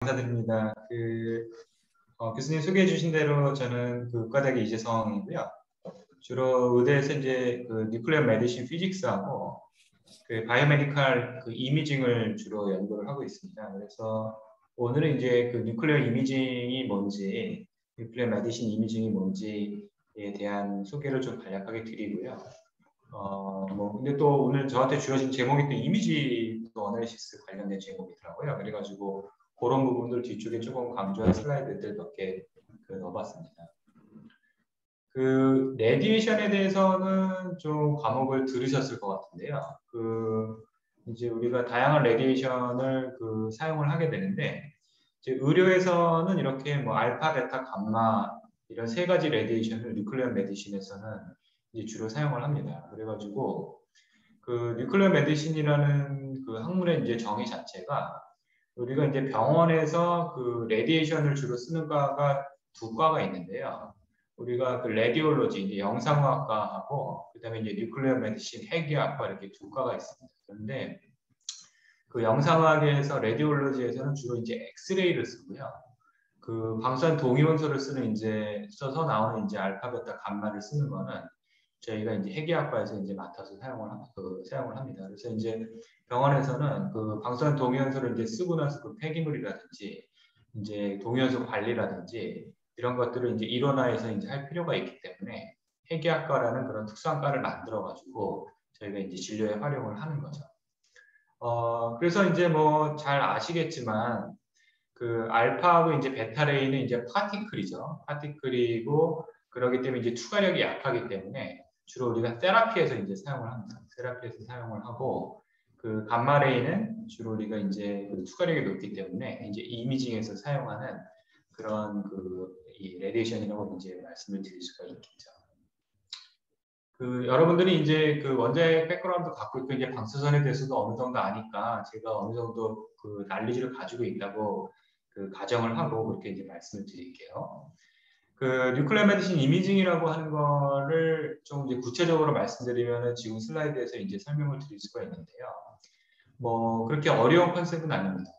감사드립니다. 교수님 소개해 주신 대로 저는 의과대학의 이재성이고요. 주로 의대에서 이제 뉴클리어 메디신 피직스하고 바이오메디컬 이미징을 주로 연구를 하고 있습니다. 그래서 오늘은 이제 뉴클리어 이미징이 뭔지, 뉴클리어 메디신 이미징이 뭔지에 대한 소개를 좀 간략하게 드리고요. 근데 또 오늘 저한테 주어진 제목이 또 이미지 또 어널리시스 관련된 제목이더라고요. 그래가지고 그런 부분들 뒤쪽에 조금 강조한 슬라이드들 몇 개 넣어봤습니다. 레디에이션에 대해서는 좀 과목을 들으셨을 것 같은데요. 이제 우리가 다양한 레디에이션을 사용을 하게 되는데, 이제 의료에서는 이렇게 뭐 알파, 베타, 감마 이런 세 가지 레디에이션을 뉴클리어 메디신에서는 이제 주로 사용을 합니다. 그래가지고 뉴클리어 메디신이라는 학문의 이제 정의 자체가 우리가 이제 병원에서 레디에이션을 주로 쓰는 과가 두 과가 있는데요. 우리가 레디올로지, 이제 영상학과하고 그다음에 이제 뉴클리어 메디신, 핵의학과 이렇게 두 과가 있습니다. 그런데 영상학에서 레디올로지에서는 주로 이제 엑스레이를 쓰고요. 방사선 동위원소를 써서 나오는 이제 알파, 베타, 감마를 쓰는 거는 저희가 이제 핵의학과에서 이제 맡아서 사용을 합니다. 그래서 이제 병원에서는 방사선 동위원소를 이제 쓰고 나서 폐기물이라든지 이제 동위원소 관리라든지 이런 것들을 이제 일원화해서 이제 할 필요가 있기 때문에 핵의학과라는 그런 특수한 과를 만들어 가지고 저희가 이제 진료에 활용을 하는 거죠. 그래서 이제 뭐 잘 아시겠지만 알파하고 이제 베타레이는 이제 파티클이죠. 파티클이고 그렇기 때문에 이제 투과력이 약하기 때문에 주로 우리가 세라피에서 이제 사용을 합니다. 세라피에서 사용을 하고 감마레이는 주로 우리가 이제 투과력이 높기 때문에 이제 이미징에서 사용하는 그런 이 레디에이션이라고 이제 말씀을 드릴 수가 있겠죠. 여러분들이 이제 원자의 백그라운드 갖고 있고 이제 방사선에 대해서도 어느 정도 아니까 제가 어느 정도 난리지를 가지고 있다고 가정을 하고 그렇게 이제 말씀을 드릴게요. 뉴클리어 메디신 이미징이라고 하는 거를 좀 이제 구체적으로 말씀드리면은 지금 슬라이드에서 이제 설명을 드릴 수가 있는데요. 뭐 그렇게 어려운 컨셉은 아닙니다.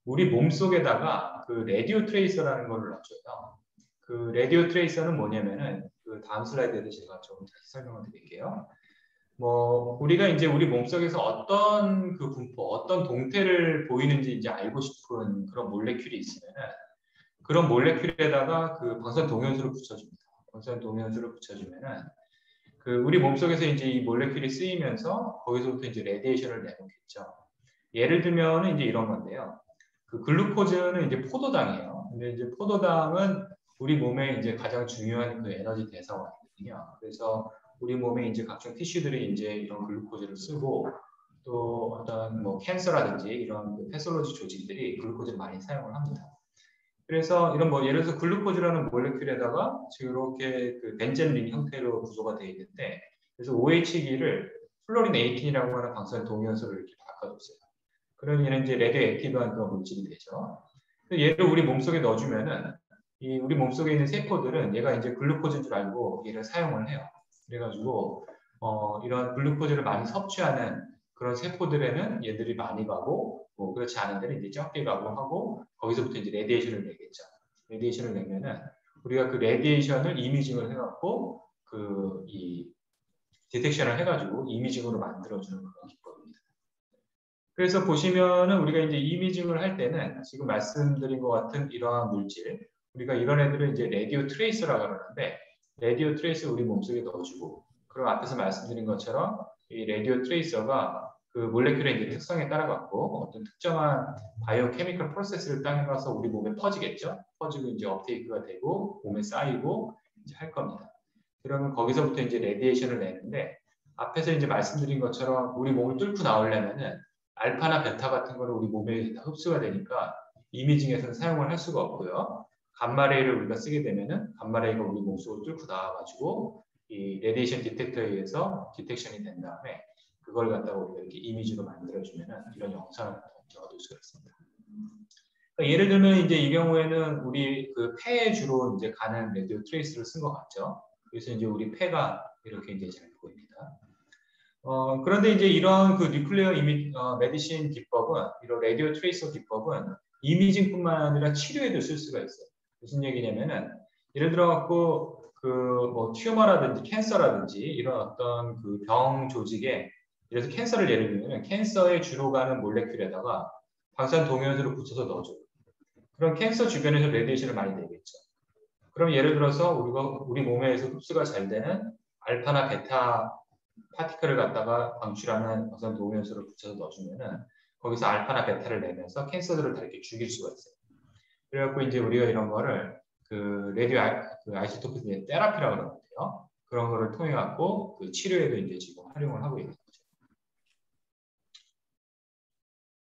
우리 몸 속에다가 라디오 트레이서라는 걸 넣어줘요. 라디오 트레이서는 뭐냐면은 다음 슬라이드에서 제가 좀 다시 설명을 드릴게요. 뭐 우리가 이제 우리 몸속에서 어떤 분포, 어떤 동태를 보이는지 이제 알고 싶은 그런 몰레큘이 있으면은 그런 몰레큘에다가 방사선 동위원소를 붙여줍니다. 방사선 동위원소를 붙여주면은 우리 몸속에서 이제 이 몰레큘이 쓰이면서 거기서부터 이제 레디에이션을 내놓겠죠. 예를 들면은 이제 이런 건데요. 글루코즈는 이제 포도당이에요. 근데 이제 포도당은 우리 몸에 이제 가장 중요한 에너지 대사원이거든요. 그래서 우리 몸에 이제 각종 티슈들이 이제 이런 글루코즈를 쓰고 또 어떤 뭐 캔서라든지 이런 패솔로지 조직들이 글루코즈를 많이 사용을 합니다. 그래서 이런 뭐 예를 들어서 글루코즈라는 몰레큘에다가 이렇게 벤젠린 형태로 구조가 되어 있는데 그래서 OH기를 플로린 18이라고 하는 방사선 동위원소를 이렇게 바꿔줬어요. 그러면 얘는 이제 레디오 액티브한 그런 물질이 되죠. 얘를 우리 몸속에 넣어주면은 이 우리 몸속에 있는 세포들은 얘가 이제 글루코즈인 줄 알고 얘를 사용을 해요. 그래가지고 이런 글루코즈를 많이 섭취하는 그런 세포들에는 얘들이 많이 가고 뭐 그렇지 않은 데는 이제 적게 가고 하고 거기서부터 이제 레디에이션을 내겠죠. 레디에이션을 내면은 우리가 레디에이션을 이미징을 해갖고 이 디텍션을 해가지고 이미징으로 만들어주는 그런 기법입니다. 그래서 보시면은 우리가 이제 이미징을 할 때는 지금 말씀드린 것 같은 이러한 물질, 우리가 이런 애들을 이제 라디오 트레이서라고 그러는데 라디오 트레이서 우리 몸속에 넣어주고 그럼 앞에서 말씀드린 것처럼 이 라디오 트레이서가 몰레큘의 이제 특성에 따라 갖고 어떤 특정한 바이오 케미컬 프로세스를 따라가서 우리 몸에 퍼지겠죠. 퍼지고 이제 업테이크가 되고 몸에 쌓이고 이제 할 겁니다. 그러면 거기서부터 이제 레디에이션을 내는데 앞에서 이제 말씀드린 것처럼 우리 몸을 뚫고 나오려면은 알파나 베타 같은 거는 우리 몸에 다 흡수가 되니까 이미징에서는 사용을 할 수가 없고요. 감마레이를 우리가 쓰게 되면은 감마레이가 우리 몸속으로 뚫고 나와가지고 이 레디에이션 디텍터에 의해서 디텍션이 된 다음에 그걸 갖다가 우리가 이렇게 이미지로 만들어주면은 이런 영상을 얻을 수가 있습니다. 그러니까 예를 들면 이제 이 경우에는 우리 폐에 주로 이제 가는 라디오 트레이스를 쓴 것 같죠. 그래서 이제 우리 폐가 이렇게 이제 잘 보입니다. 그런데 이제 이런 뉴클리어 메디신 기법은, 이런 라디오 트레이서 기법은 이미징뿐만 아니라 치료에도 쓸 수가 있어요. 무슨 얘기냐면은 예를 들어 갖고 그 뭐 튜머라든지 캔서라든지 이런 어떤 그 병 조직에 그래서 캔서를 예를 들면 캔서에 주로 가는 몰레큘에다가 방사선 동위원소를 붙여서 넣어줘요. 그럼 캔서 주변에서 레디에이션을 많이 내겠죠. 그럼 예를 들어서 우리 몸에서 흡수가 잘 되는 알파나 베타 파티클을 갖다가 방출하는 방사선 동위원소를 붙여서 넣어주면은 거기서 알파나 베타를 내면서 캔서들을 다 이렇게 죽일 수가 있어요. 그래갖고 이제 우리가 이런 거를 그 레디오 아이소토프 테라피라고 그러는데요. 그런 거를 통해 갖고 그 치료에도 이제 지금 활용을 하고 있는 거죠.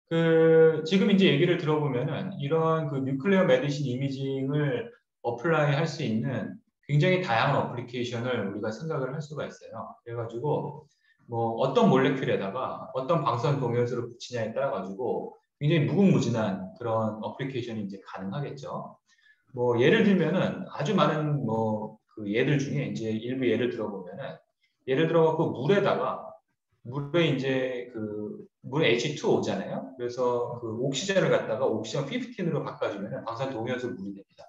그 지금 이제 얘기를 들어보면은 이런 그 뉴클리어 메디신 이미징을 어플라이 할 수 있는 굉장히 다양한 어플리케이션을 우리가 생각을 할 수가 있어요. 그래가지고 뭐 어떤 몰레큘에다가 어떤 방사선 동위원소를 붙이냐에 따라 가지고 굉장히 무궁무진한 그런 어플리케이션이 이제 가능하겠죠. 뭐 예를 들면은 아주 많은 뭐 그 예들 중에 이제 일부 예를 들어보면은 예를 들어 갖고 물에 이제 그 물에 H2O잖아요. 그래서 그 옥시전을 갖다가 옥시전 15으로 바꿔주면 방사선 동위원소 물이 됩니다.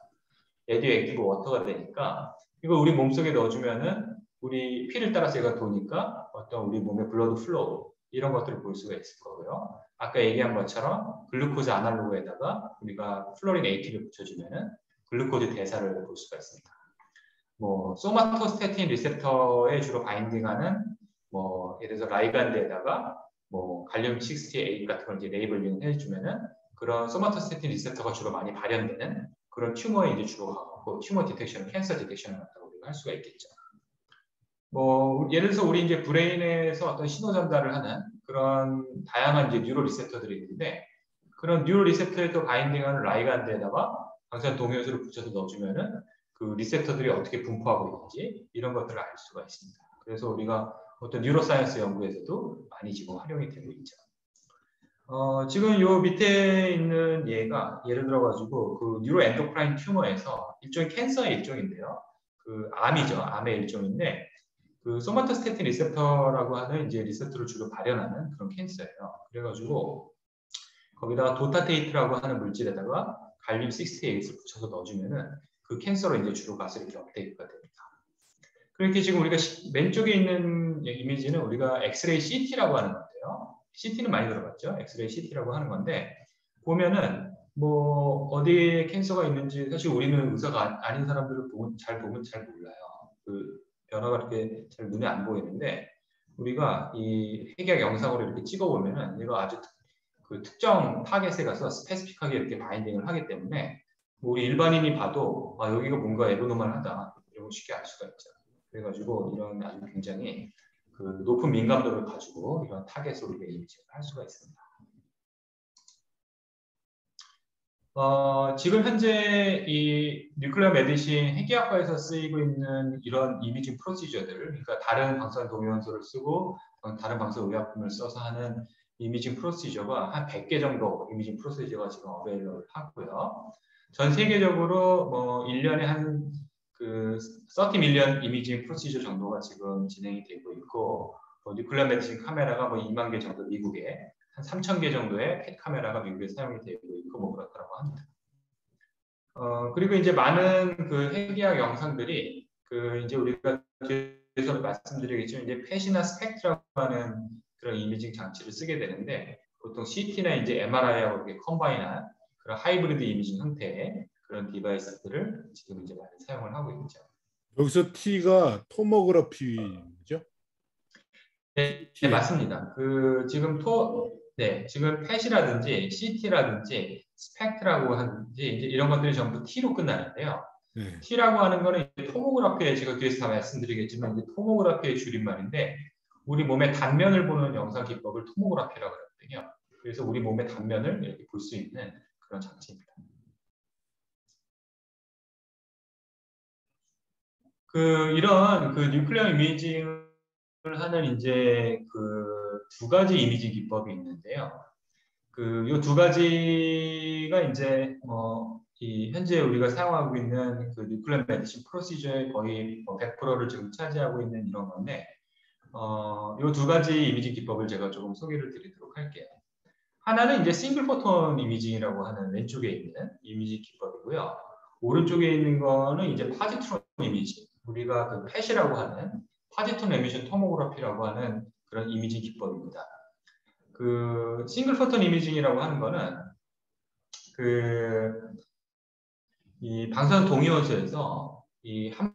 레디오 액티브 워터가 되니까 이거 우리 몸속에 넣어주면은 우리 피를 따라서 얘가 도니까 어떤 우리 몸의 블러드 플로우 이런 것들을 볼 수가 있을 거고요. 아까 얘기한 것처럼 글루코즈 아날로그에다가 우리가 플로린 AT를 붙여주면은 글루코즈 대사를 볼 수가 있습니다. 뭐 소마토스태틴 리셉터에 주로 바인딩하는 뭐 예를 들어서 라이간드에다가 뭐 갈륨 68 같은 걸 이제 레이블링 해주면은 그런 소마토스태틴 리셉터가 주로 많이 발현되는 그런 튜머에 이제 주로 가고 튜머 디텍션, 캔서 디텍션을 갖다가 우리가 할 수가 있겠죠. 뭐 예를 들어서 우리 이제 브레인에서 어떤 신호 전달을 하는 그런 다양한 이제 뉴로 리셉터들이 있는데 그런 뉴로 리셉터에도 바인딩하는 라이간드에다가 방사선 동위원소를 붙여서 넣어주면은 그 리셉터들이 어떻게 분포하고 있는지 이런 것들을 알 수가 있습니다. 그래서 우리가 어떤 뉴로사이언스 연구에서도 많이 지금 활용이 되고 있죠. 지금 요 밑에 있는 예가 예를 들어가지고 그 뉴로엔도크라인 튜머에서 일종의 캔서의 일종인데요. 그 암이죠. 암의 일종인데 그 소마토스태틴 리셉터라고 하는 이제 리셉터를 주로 발현하는 그런 캔서예요. 그래가지고 거기다가 도타테이트라고 하는 물질에다가 갈륨 68을 붙여서 넣어주면은 그 캔서로 이제 주로 가서 이렇게 업데이트가 됩니다. 그렇게 지금 우리가 왼쪽에 있는 이미지는 우리가 엑스레이 CT라고 하는 건데요. CT는 많이 들어봤죠? 엑스레이 CT라고 하는 건데 보면은 뭐 어디에 캔서가 있는지 사실 우리는 의사가 아닌 사람들을 잘 보면 잘 몰라요. 그 변화가 이렇게 잘 눈에 안 보이는데 우리가 이 핵약 영상으로 이렇게 찍어보면은 얘가 아주 그 특정 타겟에 가서 스페시픽하게 이렇게 바인딩을 하기 때문에 뭐 우리 일반인이 봐도 아 여기가 뭔가 에브노멀하다 이런 걸 쉽게 알 수가 있죠. 그래가지고 이런 아주 굉장히 그 높은 민감도를 가지고 이런 타겟으로 우리가 이미징을 할 수가 있습니다. 지금 현재 이 뉴클리어 메디신 핵의학과에서 쓰이고 있는 이런 이미징 프로시저들, 그러니까 다른 방사선 동위원소를 쓰고 다른 방사선 의약품을 써서 하는 이미징 프로시저가 한 100개 정도 이미징 프로시저가 지금 어베일러를 하고요. 전 세계적으로 뭐 1년에 한 그 30밀리언 이미징 프로시저 정도가 지금 진행이 되고 있고 뉴클리어 메디신 카메라가 뭐 2만 개 정도 미국에 한 3,000개 정도의 펫 카메라가 미국에 사용이 되고 있고 뭐 그렇다고 합니다. 그리고 이제 많은 그 핵의학 영상들이 그 이제 우리가 뒤에서 말씀드리겠지만 이제 펫이나 스펙트라고 하는 그런 이미징 장치를 쓰게 되는데 보통 CT나 이제 MRI하고 이렇게 컴바인한 그런 하이브리드 이미징 형태의 그런 디바이스들을 지금 이제 많이 사용을 하고 있죠. 여기서 T가 토모그래피죠? 네, 네, 맞습니다. 그 지금 지금 펫이라든지 CT라든지 스펙트라고 하는지 이제 이런 것들이 전부 T로 끝나는데요. 네. T라고 하는 거는 토모그래피에 제가 뒤에서 다 말씀드리겠지만 이제 토모그래피의 줄임말인데 우리 몸의 단면을 보는 영상 기법을 토모그래피라고 하거든요. 그래서 우리 몸의 단면을 이렇게 볼 수 있는 그런 장치입니다. 이런 그 뉴클리어 이미징을 하는 이제 그 두 가지 이미징 기법이 있는데요. 요 두 가지가 이제 이 현재 우리가 사용하고 있는 그 뉴클리어 메디신 프로시저의 거의 100%를 지금 차지하고 있는 이런 건데 요 두 가지 이미징 기법을 제가 조금 소개를 드리도록 할게요. 하나는 이제 싱글 포톤 이미징이라고 하는 왼쪽에 있는 이미지 기법이고요. 오른쪽에 있는 거는 이제 파지트론 이미지. 우리가 그 펫이라고 하는 파지트론 에미션 토모그래피라고 하는 그런 이미지 기법입니다. 그 싱글 포톤 이미징이라고 하는 거는 그 이 방사선 동위원소에서 이 한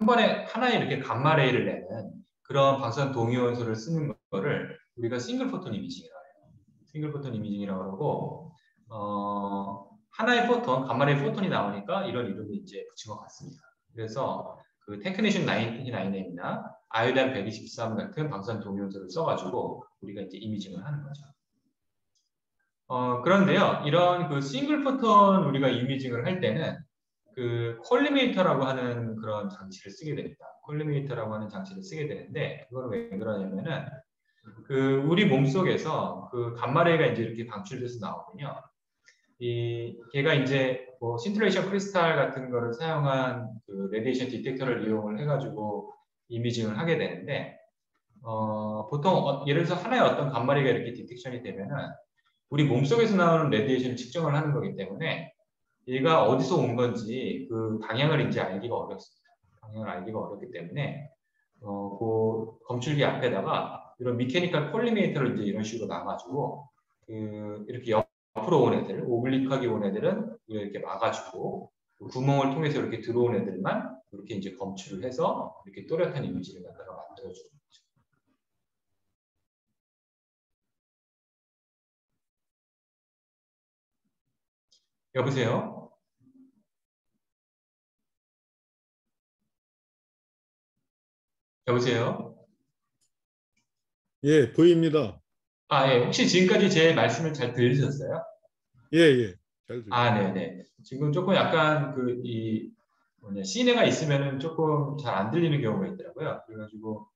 번에 하나의 이렇게 감마 레이를 내는 그런 방사선 동위원소를 쓰는 거를 우리가 싱글 포톤 이미징이라고 해요. 싱글 포톤 이미징이라고 하고 하나의 포톤, 감마레이 포톤이 나오니까 이런 이름을 이제 붙인 것 같습니다. 그래서 그 테크니션 99M이나 아이오딘 123 같은 방사선 동위원소를 써가지고 우리가 이제 이미징을 하는 거죠. 그런데요, 이런 그 싱글 포톤 우리가 이미징을 할 때는 그 콜리메이터라고 하는 그런 장치를 쓰게 됩니다. 콜리메이터라고 하는 장치를 쓰게 되는데 그거는 왜 그러냐면은 그 우리 몸 속에서 그 감마레이가 이제 이렇게 방출돼서 나오면요, 걔가 이제 뭐 신트레이션 크리스탈 같은 거를 사용한 그 레디에이션 디텍터를 이용을 해가지고 이미징을 하게 되는데 보통 예를 들어서 하나의 어떤 감마레이가 이렇게 디텍션이 되면은 우리 몸 속에서 나오는 레디에이션을 측정을 하는 거기 때문에 얘가 어디서 온 건지 그 방향을 이제 알기가 어렵습니다. 방향을 알기가 어렵기 때문에 그 검출기 앞에다가 이런 미케니컬 콜리메이터를 이제 이런 식으로 놔가지고 그 이렇게 옆으로 온 애들, 오블릭하게 온 애들은 이렇게 막아주고 그 구멍을 통해서 이렇게 들어온 애들만 이렇게 이제 검출을 해서 이렇게 또렷한 이미지를 갖다가 만들어주는 거죠. 여보세요? 여보세요? 예, 보입니다. 아, 예. 혹시 지금까지 제 말씀을 잘 들으셨어요? 예, 예. 잘 들립니다. 아, 네네. 지금 조금 약간 시내가 있으면은 조금 잘 안 들리는 경우가 있더라고요. 그래가지고,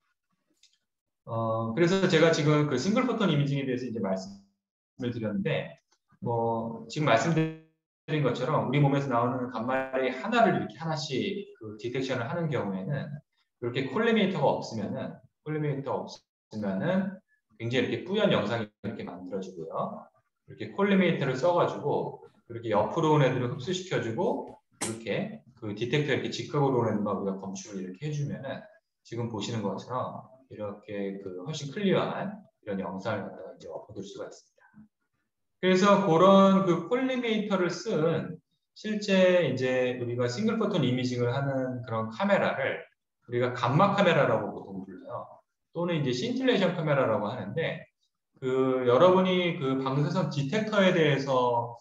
그래서 제가 지금 그 싱글 포톤 이미징에 대해서 이제 말씀을 드렸는데, 뭐, 지금 말씀드린 것처럼 우리 몸에서 나오는 감마레이 하나를 이렇게 하나씩 그 디텍션을 하는 경우에는 이렇게 콜리메이터가 없으면은 굉장히 이렇게 뿌연 영상이 이렇게 만들어지고요. 이렇게 콜리메이터를 써가지고 이렇게 옆으로 온 애들을 흡수시켜주고 이렇게 그 디텍터 이렇게 직각으로 온 애들만 우리가 검출을 이렇게 해주면은 지금 보시는 것처럼 이렇게 그 훨씬 클리어한 이런 영상을 갖다가 이제 얻을 수가 있습니다. 그래서 그런 그 콜리메이터를 쓴 실제 이제 우리가 싱글 포톤 이미징을 하는 그런 카메라를 우리가 감마 카메라라고 보통 불러요. 또는 이제 신틸레이션 카메라라고 하는데 그 여러분이 그 방사선 디텍터에 대해서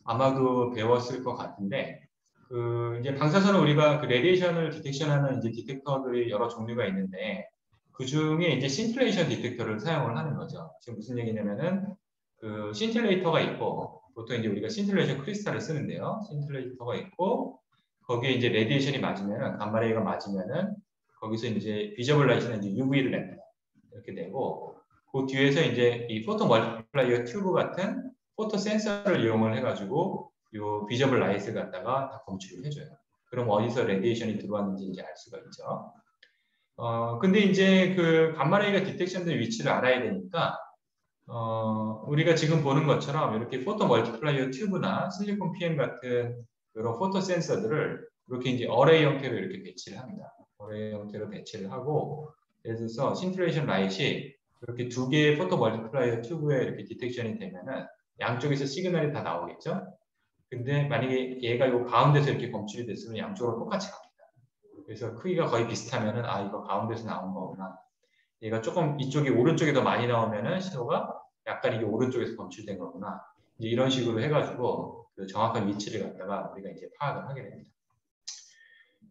아마도 배웠을 것 같은데 그 이제 방사선을 우리가 그 레디에이션을 디텍션하는 이제 디텍터들이 여러 종류가 있는데 그 중에 이제 신틸레이션 디텍터를 사용을 하는 거죠. 지금 무슨 얘기냐면은 그 신틸레이터가 있고 보통 이제 우리가 신틸레이션 크리스탈을 쓰는데요. 신틸레이터가 있고 거기에 이제 레디에이션이 맞으면은 감마레이가 맞으면은 거기서 이제 비저블 라이트는 이제 UV를 냅니다. 이렇게 되고 그 뒤에서 이제 이 포토 멀티플라이어 튜브 같은 포토 센서를 이용을 해가지고 요 비저블 라이트를 갖다가 다 검출을 해줘요. 그럼 어디서 레디에이션이 들어왔는지 이제 알 수가 있죠. 근데 이제 그 감마레이가 디텍션된 위치를 알아야 되니까 우리가 지금 보는 것처럼 이렇게 포토 멀티플라이어 튜브나 실리콘 PM 같은 그런 포토 센서들을 이렇게 이제 어레이 형태로 이렇게 배치를 합니다. 어레이 형태로 배치를 하고 예를 들어서 신트레이션 라이트이 이렇게 두 개의 포토 멀티플라이어 튜브에 이렇게 디텍션이 되면은 양쪽에서 시그널이 다 나오겠죠. 근데 만약에 얘가 이 가운데서 이렇게 검출이 됐으면 양쪽으로 똑같이 갑니다. 그래서 크기가 거의 비슷하면은 아 이거 가운데서 나온 거구나. 얘가 조금 이쪽이 오른쪽에 더 많이 나오면은 신호가 약간 이게 오른쪽에서 검출된 거구나. 이제 이런 식으로 해가지고 그 정확한 위치를 갖다가 우리가 이제 파악을 하게 됩니다.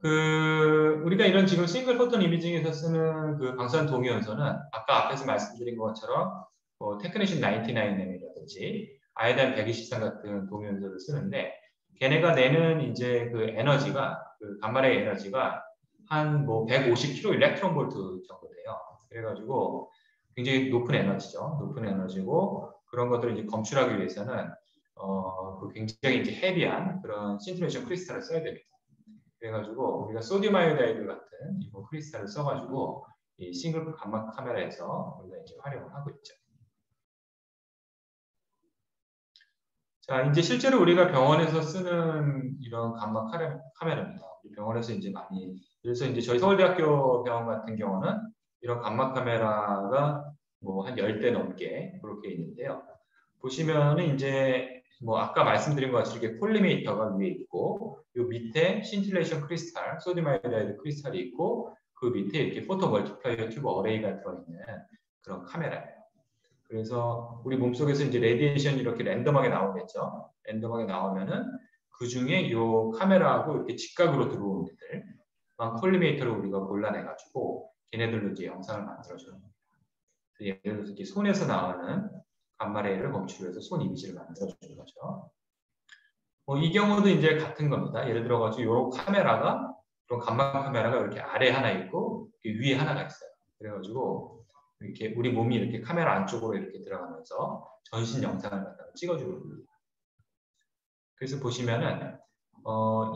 그 우리가 이런 지금 싱글 포톤 이미징에서 쓰는 그 방사선 동위원소는 아까 앞에서 말씀드린 것처럼 뭐 테크니션 99M이라든지 아이오딘 123 같은 동위원소를 쓰는데 걔네가 내는 이제 그 에너지가 그 감마레이 에너지가 한 뭐 150kilo 일렉트론 볼트 정도 돼요. 그래가지고 굉장히 높은 에너지죠. 높은 에너지고 그런 것들을 이제 검출하기 위해서는 그 굉장히 이제 헤비한 그런 신트레이션 크리스탈을 써야 됩니다. 그래가지고 우리가 소디움 아이오다이드 같은 이 크리스탈을 써가지고 이 싱글 감마 카메라에서 우리가 이제 활용을 하고 있죠. 자, 이제 실제로 우리가 병원에서 쓰는 이런 감막 카메라입니다. 병원에서 이제 많이, 그래서 이제 저희 서울대학교 병원 같은 경우는 이런 감막 카메라가 뭐 한 10대 넘게 그렇게 있는데요. 보시면은 이제 뭐 아까 말씀드린 것 같이 이렇게 콜리메이터가 위에 있고, 요 밑에 신틸레이션 크리스탈, 소디움 아이오다이드 크리스탈이 있고, 그 밑에 이렇게 포토 멀티플라이어 튜브 어레이가 들어있는 그런 카메라예요. 그래서 우리 몸속에서 이제 레디에이션이 이렇게 랜덤하게 나오겠죠. 랜덤하게 나오면은 그 중에 이 카메라하고 이렇게 직각으로 들어오는 애들, 콜리메이터를 우리가 골라내가지고 걔네들로 이제 영상을 만들어줘요. 예를 들어서 이렇게 손에서 나오는 감마레이를 검출을 해서 손 이미지를 만들어주는 거죠. 이 경우도 이제 같은 겁니다. 예를 들어가지고 이 카메라가, 그런 감막 카메라가 이렇게 아래 하나 있고 위에 하나가 있어요. 그래가지고 이렇게 우리 몸이 이렇게 카메라 안쪽으로 이렇게 들어가면서 전신 영상을 갖다가 찍어주는 겁니다. 그래서 보시면은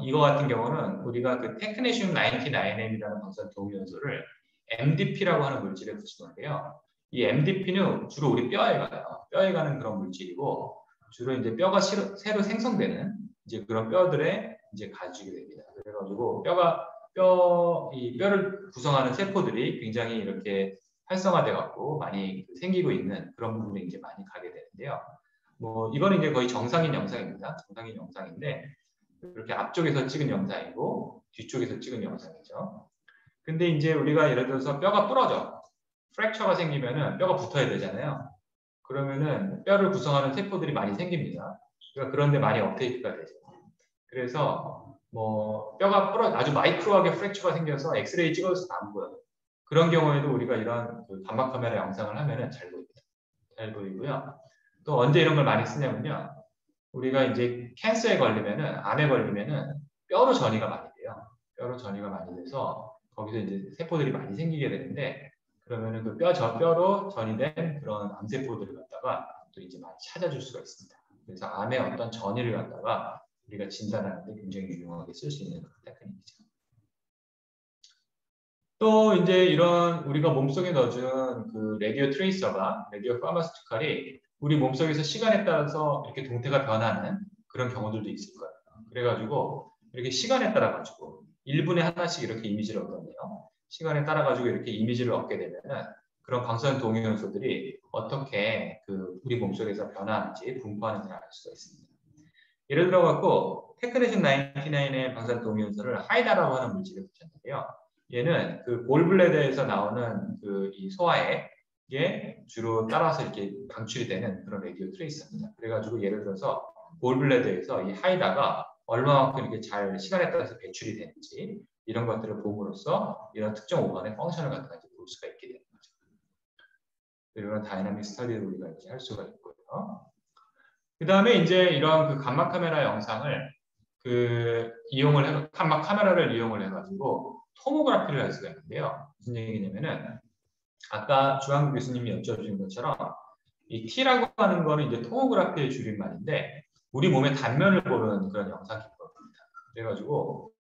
이거 같은 경우는 우리가 그 테크네슘 99M이라는 방사선 동위원소를 MDP라고 하는 물질에 붙인 건데요. 이 MDP는 주로 우리 뼈에 가요. 뼈에 가는 그런 물질이고, 주로 이제 뼈가 새로 생성되는 이제 그런 뼈들에 이제 가지게 됩니다. 그래가지고 이 뼈를 구성하는 세포들이 굉장히 이렇게 활성화돼 갖고 많이 생기고 있는 그런 부분에 이제 많이 가게 되는데요. 뭐 이거는 이제 거의 정상인 영상입니다. 정상인 영상인데 이렇게 앞쪽에서 찍은 영상이고 뒤쪽에서 찍은 영상이죠. 근데 이제 우리가 예를 들어서 뼈가 부러져, 프랙처가 생기면은 뼈가 붙어야 되잖아요. 그러면은 뼈를 구성하는 세포들이 많이 생깁니다. 그러니까 그런데 많이 업테이크가 되죠. 그래서 뭐 뼈가 아주 마이크로하게 프랙처가 생겨서 엑스레이 찍어서 안 보여요. 그런 경우에도 우리가 이런 감막 카메라 영상을 하면은 잘 보입니다. 잘 보이고요. 또 언제 이런 걸 많이 쓰냐면요. 우리가 이제 캔서에 걸리면은, 암에 걸리면은 뼈로 전이가 많이 돼요. 뼈로 전이가 많이 돼서 거기서 이제 세포들이 많이 생기게 되는데, 그러면은 그 뼈로 전이된 그런 암세포들을 갖다가 또 이제 많이 찾아줄 수가 있습니다. 그래서 암의 어떤 전이를 갖다가 우리가 진단하는데 굉장히 유용하게 쓸 수 있는 그런 테크닉이죠. 또 이제 이런 우리가 몸속에 넣어준 그 라디오 트레이서가, 라디오 파마스티칼이 우리 몸속에서 시간에 따라서 이렇게 동태가 변하는 그런 경우들도 있을 거예요. 그래가지고 이렇게 시간에 따라 가지고 1분에 하나씩 이렇게 이미지를 얻었네요. 시간에 따라 가지고 이렇게 이미지를 얻게 되면은 그런 방사선 동위원소들이 어떻게 그 우리 몸속에서 변화하는지 분포하는지를 알 수가 있습니다. 예를 들어 갖고 테크네슘 99의 방사선 동위원소를 하이다라고 하는 물질을 붙였는데요. 얘는 그 골블래더에서 나오는 그 이 소화액 에 주로 따라서 이렇게 방출이 되는 그런 라디오 트레이서입니다. 그래가지고 예를 들어서 골블래더에서 이 하이다가 얼마만큼 이렇게 잘 시간에 따라서 배출이 되는지 이런 것들을 봄으로써 이런 특정 오간의 펑션을 갖다가 이제 볼 수가 있게 되는 거죠. 이런 다이나믹 스터디를 우리가 이제 할 수가 있고요. 그 다음에 이제 이런 그 감막 카메라 영상을 감막 카메라를 이용을 해가지고 토모그래피를 할 수가 있는데요. 무슨 얘기냐면은 아까 주한 교수님이 여쭤주신 것처럼 이 T라고 하는 거는 이제 토모그래피의 줄임말인데 우리 몸의 단면을 보는 그런 영상 기법입니다. 그래가지고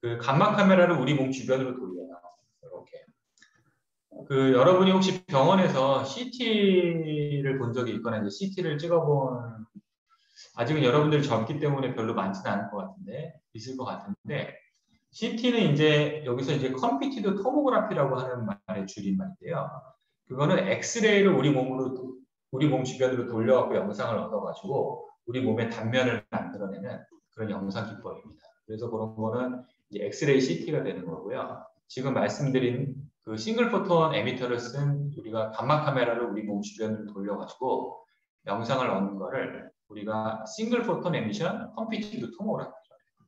그 감막 카메라를 우리 몸 주변으로 돌려요. 이렇게. 여러분이 혹시 병원에서 CT를 본 적이 있거나 이제 CT를 찍어본 아직은 여러분들이 젊기 때문에 별로 많지는 않을 것 같은데 있을 것 같은데 CT는 이제 여기서 이제 컴퓨티드 토모그래피라고 하는 말의 줄임말인데요. 그거는 엑스레이를 우리 몸 주변으로 돌려갖고 영상을 얻어가지고 우리 몸의 단면을 만들어내는 그런 영상 기법입니다. 그래서 그런 거는 이제 엑스레이 CT가 되는 거고요. 지금 말씀드린 그 싱글 포톤 에미터를 쓴 우리가 감막 카메라를 우리 몸 주변으로 돌려가지고 영상을 얻는 거를 우리가 싱글 포톤 에미션 컴퓨티드 토모그래피,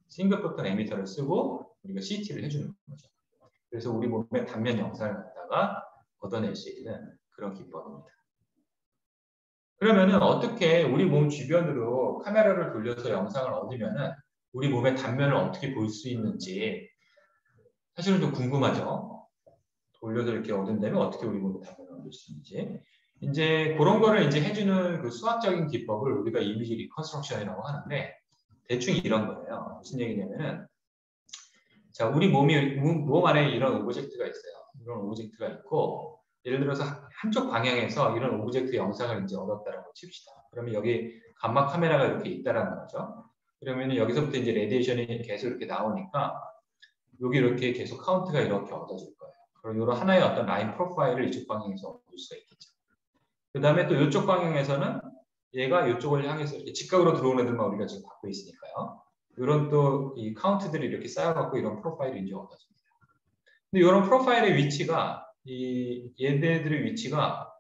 싱글 포톤 에미터를 쓰고 우리가 CT를 해주는 거죠. 그래서 우리 몸의 단면 영상을 갖다가 얻어낼 수 있는 그런 기법입니다. 그러면은 어떻게 우리 몸 주변으로 카메라를 돌려서 영상을 얻으면은 우리 몸의 단면을 어떻게 볼 수 있는지 사실은 좀 궁금하죠. 돌려서 이렇게 얻은다면 어떻게 우리 몸의 단면을 얻을 수 있는지. 이제 그런 거를 이제 해주는 그 수학적인 기법을 우리가 이미지 리컨스트럭션이라고 하는데 대충 이런 거예요. 무슨 얘기냐면은 자, 우리 몸 안에 이런 오브젝트가 있어요. 이런 오브젝트가 있고, 예를 들어서 한쪽 방향에서 이런 오브젝트 영상을 이제 얻었다라고 칩시다. 그러면 여기 감마 카메라가 이렇게 있다라는 거죠. 그러면 여기서부터 이제 레디에이션이 계속 이렇게 나오니까 여기 이렇게 계속 카운트가 이렇게 얻어질 거예요. 그럼 이런 하나의 어떤 라인 프로파일을 이쪽 방향에서 얻을 수가 있겠죠. 그 다음에 또 이쪽 방향에서는 얘가 이쪽을 향해서 이렇게 직각으로 들어오는 애들만 우리가 지금 갖고 있으니까요. 이런 또 이 카운트들이 이렇게 쌓여갖고 이런 프로파일이 이제 얻어집니다. 근데 이런 프로파일의 위치가 이 얘네들의 위치가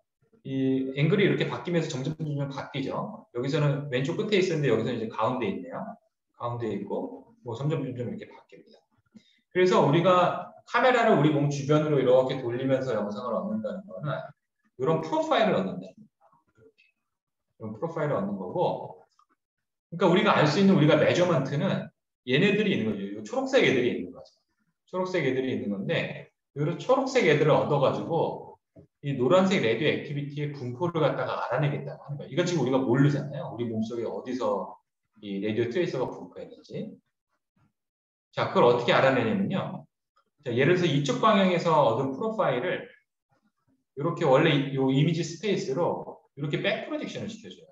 이 앵글이 이렇게 바뀌면서 점점 바뀌죠. 여기서는 왼쪽 끝에 있었는데 여기서는 이제 가운데 있네요. 가운데 있고 뭐 점점 이렇게 바뀝니다. 그래서 우리가 카메라를 우리 몸 주변으로 이렇게 돌리면서 영상을 얻는다는 거는 이런 프로파일을 얻는다는 거예요. 이런 프로파일을 얻는 거고, 그러니까 우리가 알 수 있는 우리가 메저먼트는 얘네들이 있는 거죠. 이 초록색 애들이 있는 거죠. 초록색 애들이 있는 건데 이런 초록색 애들을 얻어가지고 이 노란색 레디오 액티비티의 분포를 갖다가 알아내겠다고 하는 거예요. 이건 지금 우리가 모르잖아요. 우리 몸속에 어디서 이 레디오 트레이서가 분포했는지. 자, 그걸 어떻게 알아내냐면요. 자, 예를 들어서 이쪽 방향에서 얻은 프로파일을 이렇게 원래 이 이미지 스페이스로 이렇게 백 프로젝션을 시켜줘요.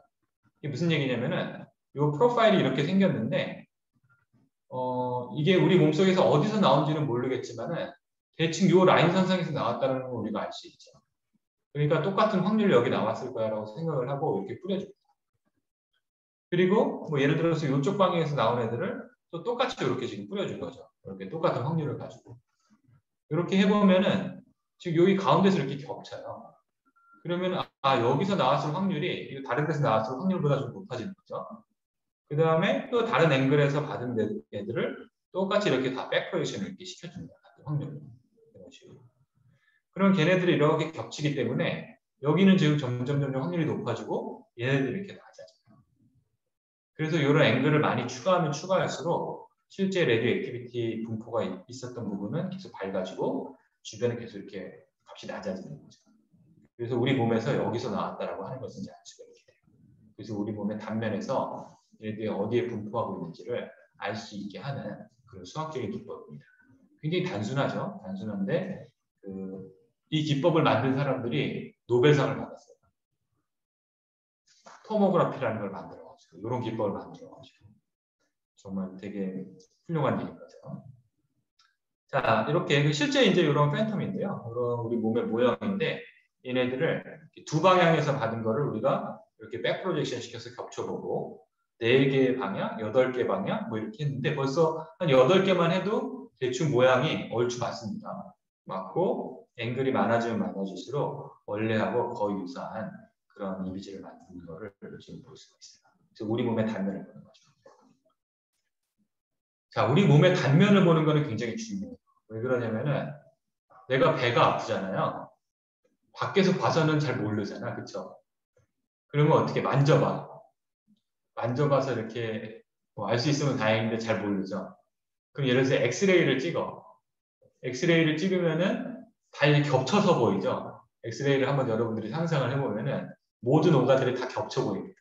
이게 무슨 얘기냐면은 이 프로파일이 이렇게 생겼는데 이게 우리 몸속에서 어디서 나온지는 모르겠지만은 대충 이 라인 선상에서 나왔다는 걸 우리가 알 수 있죠. 그러니까 똑같은 확률로 여기 나왔을 거야라고 생각을 하고 이렇게 뿌려줍니다. 그리고 뭐 예를 들어서 이쪽 방향에서 나온 애들을 또 똑같이 이렇게 지금 뿌려준 거죠. 이렇게 똑같은 확률을 가지고. 이렇게 해보면은 지금 여기 가운데서 이렇게 겹쳐요. 그러면 여기서 나왔을 확률이 다른 데서 나왔을 확률보다 좀 높아지는 거죠. 그 다음에 또 다른 앵글에서 받은 애들을 똑같이 이렇게 다 백프로젝션을 이렇게 시켜줍니다. 확률로. 이런 식으로. 그럼 걔네들이 이렇게 겹치기 때문에 여기는 지금 점점 확률이 높아지고 얘네들이 이렇게 낮아져요. 그래서 이런 앵글을 많이 추가하면 추가할수록 실제 레디오 액티비티 분포가 있었던 부분은 계속 밝아지고 주변에 계속 이렇게 값이 낮아지는 거죠. 그래서 우리 몸에서 여기서 나왔다라고 하는 것은 이제 알 수가 있게 돼요. 그래서 우리 몸의 단면에서 얘네들이 어디에 분포하고 있는지를 알 수 있게 하는 그런 수학적인 기법입니다. 굉장히 단순하죠. 단순한데 이 기법을 만든 사람들이 노벨상을 받았어요. 토모그래피라는 걸 만들어가지고 이런 기법을 만들어가지고 정말 되게 훌륭한 일인 거죠. 자, 이렇게 실제 이제 이런 팬텀인데요. 이런 우리 몸의 모형인데 얘네들을 두 방향에서 받은 거를 우리가 이렇게 백 프로젝션 시켜서 겹쳐보고 4개의 방향, 8개 방향 뭐 이렇게 했는데 벌써 한 8개만 해도 대충 모양이 얼추 맞습니다. 맞고 앵글이 많아지면 많아질수록 원래하고 거의 유사한 그런 이미지를 만드는 거를 지금 볼 수가 있어요. 그래서 우리 몸의 단면을 보는 거죠. 자, 우리 몸의 단면을 보는 거는 굉장히 중요해요. 왜 그러냐면은 내가 배가 아프잖아요. 밖에서 봐서는 잘 모르잖아. 그쵸? 그러면 어떻게 만져봐. 만져봐서 이렇게 뭐 알 수 있으면 다행인데 잘 모르죠. 그럼 예를 들어서 엑스레이를 찍어. 엑스레이를 찍으면은 다 이렇게 겹쳐서 보이죠. 엑스레이를 한번 여러분들이 상상을 해보면은 모든 오가들이 다 겹쳐 보입니다.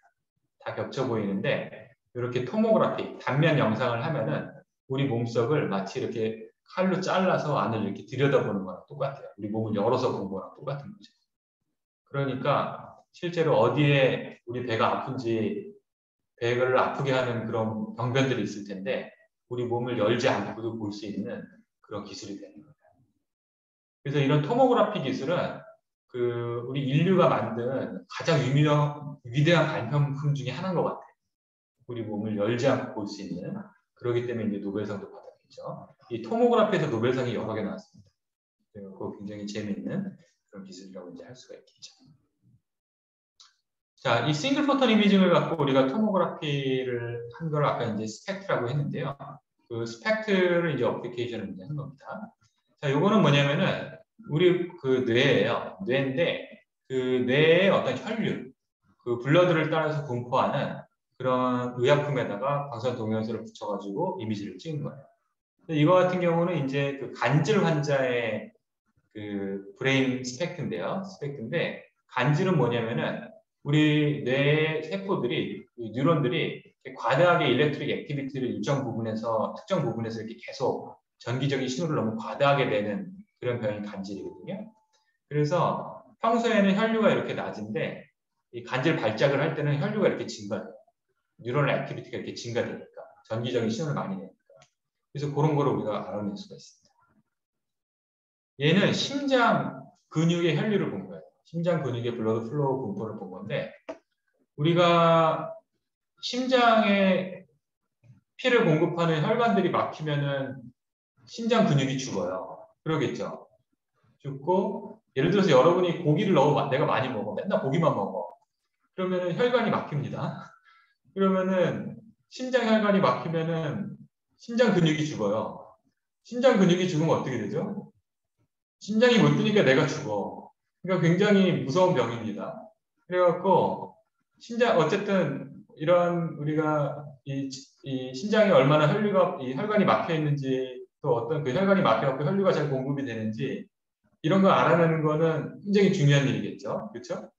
다 겹쳐 보이는데 이렇게 토모그래피, 단면 영상을 하면은 우리 몸속을 마치 이렇게 칼로 잘라서 안을 이렇게 들여다보는 거랑 똑같아요. 우리 몸을 열어서 본 거랑 똑같은 거죠. 그러니까 실제로 어디에 우리 배가 아픈지 배를 아프게 하는 그런 병변들이 있을 텐데 우리 몸을 열지 않고도 볼 수 있는 그런 기술이 되는 거예요. 그래서 이런 토모그래피 기술은 우리 인류가 만든 가장 위대한 발명품 중에 하나인 것 같아요. 우리 몸을 열지 않고 볼 수 있는. 그렇기 때문에 이제 노벨상도 받았겠죠. 이 토모그래피에서 노벨상이 여러 개 나왔습니다. 그리고 굉장히 재미있는 그런 기술이라고 이제 할 수가 있겠죠. 자, 이 싱글 포톤 이미징을 갖고 우리가 토모그래피를 한 걸 아까 이제 스펙트라고 했는데요. 그 스펙트를 이제 어플리케이션을 이제 한 겁니다. 자, 요거는 뭐냐면은 우리 뇌예요. 뇌인데 그 뇌의 어떤 혈류, 그 블러드를 따라서 분포하는 그런 의약품에다가 방사선 동영상을 붙여가지고 이미지를 찍은 거예요. 이거 같은 경우는 이제 그 간질 환자의 그 브레인 스펙트인데요. 스펙트인데 간질은 뭐냐면은 우리 뇌 세포들이, 뉴런들이 과다하게 일렉트릭 액티비티를 일정 부분에서 특정 부분에서 이렇게 계속 전기적인 신호를 너무 과다하게 내는 그런 병이 간질이거든요. 그래서 평소에는 혈류가 이렇게 낮은데 이 간질 발작을 할 때는 혈류가 이렇게 증가해요. 뉴럴 액티비티가 이렇게 증가되니까 전기적인 신호를 많이 내니까 그래서 그런 거를 우리가 알아낼 수가 있습니다. 얘는 심장 근육의 혈류를 본 거예요. 심장 근육의 블러드 플로우 분포를 본 건데 우리가 심장에 피를 공급하는 혈관들이 막히면은 심장 근육이 죽어요. 그러겠죠. 죽고 예를 들어서 여러분이 고기를 너무 내가 많이 먹어. 맨날 고기만 먹어. 그러면은 혈관이 막힙니다. 그러면은 심장 혈관이 막히면은 심장 근육이 죽어요. 심장 근육이 죽으면 어떻게 되죠? 심장이 못 뛰니까 내가 죽어. 그러니까 굉장히 무서운 병입니다. 그래갖고 심장 어쨌든 이런 우리가 이 심장에 얼마나 이 혈관이 막혀 있는지 또 어떤 그 혈관이 막혀갖고 혈류가 잘 공급이 되는지 이런 거 알아내는 거는 굉장히 중요한 일이겠죠. 그렇죠?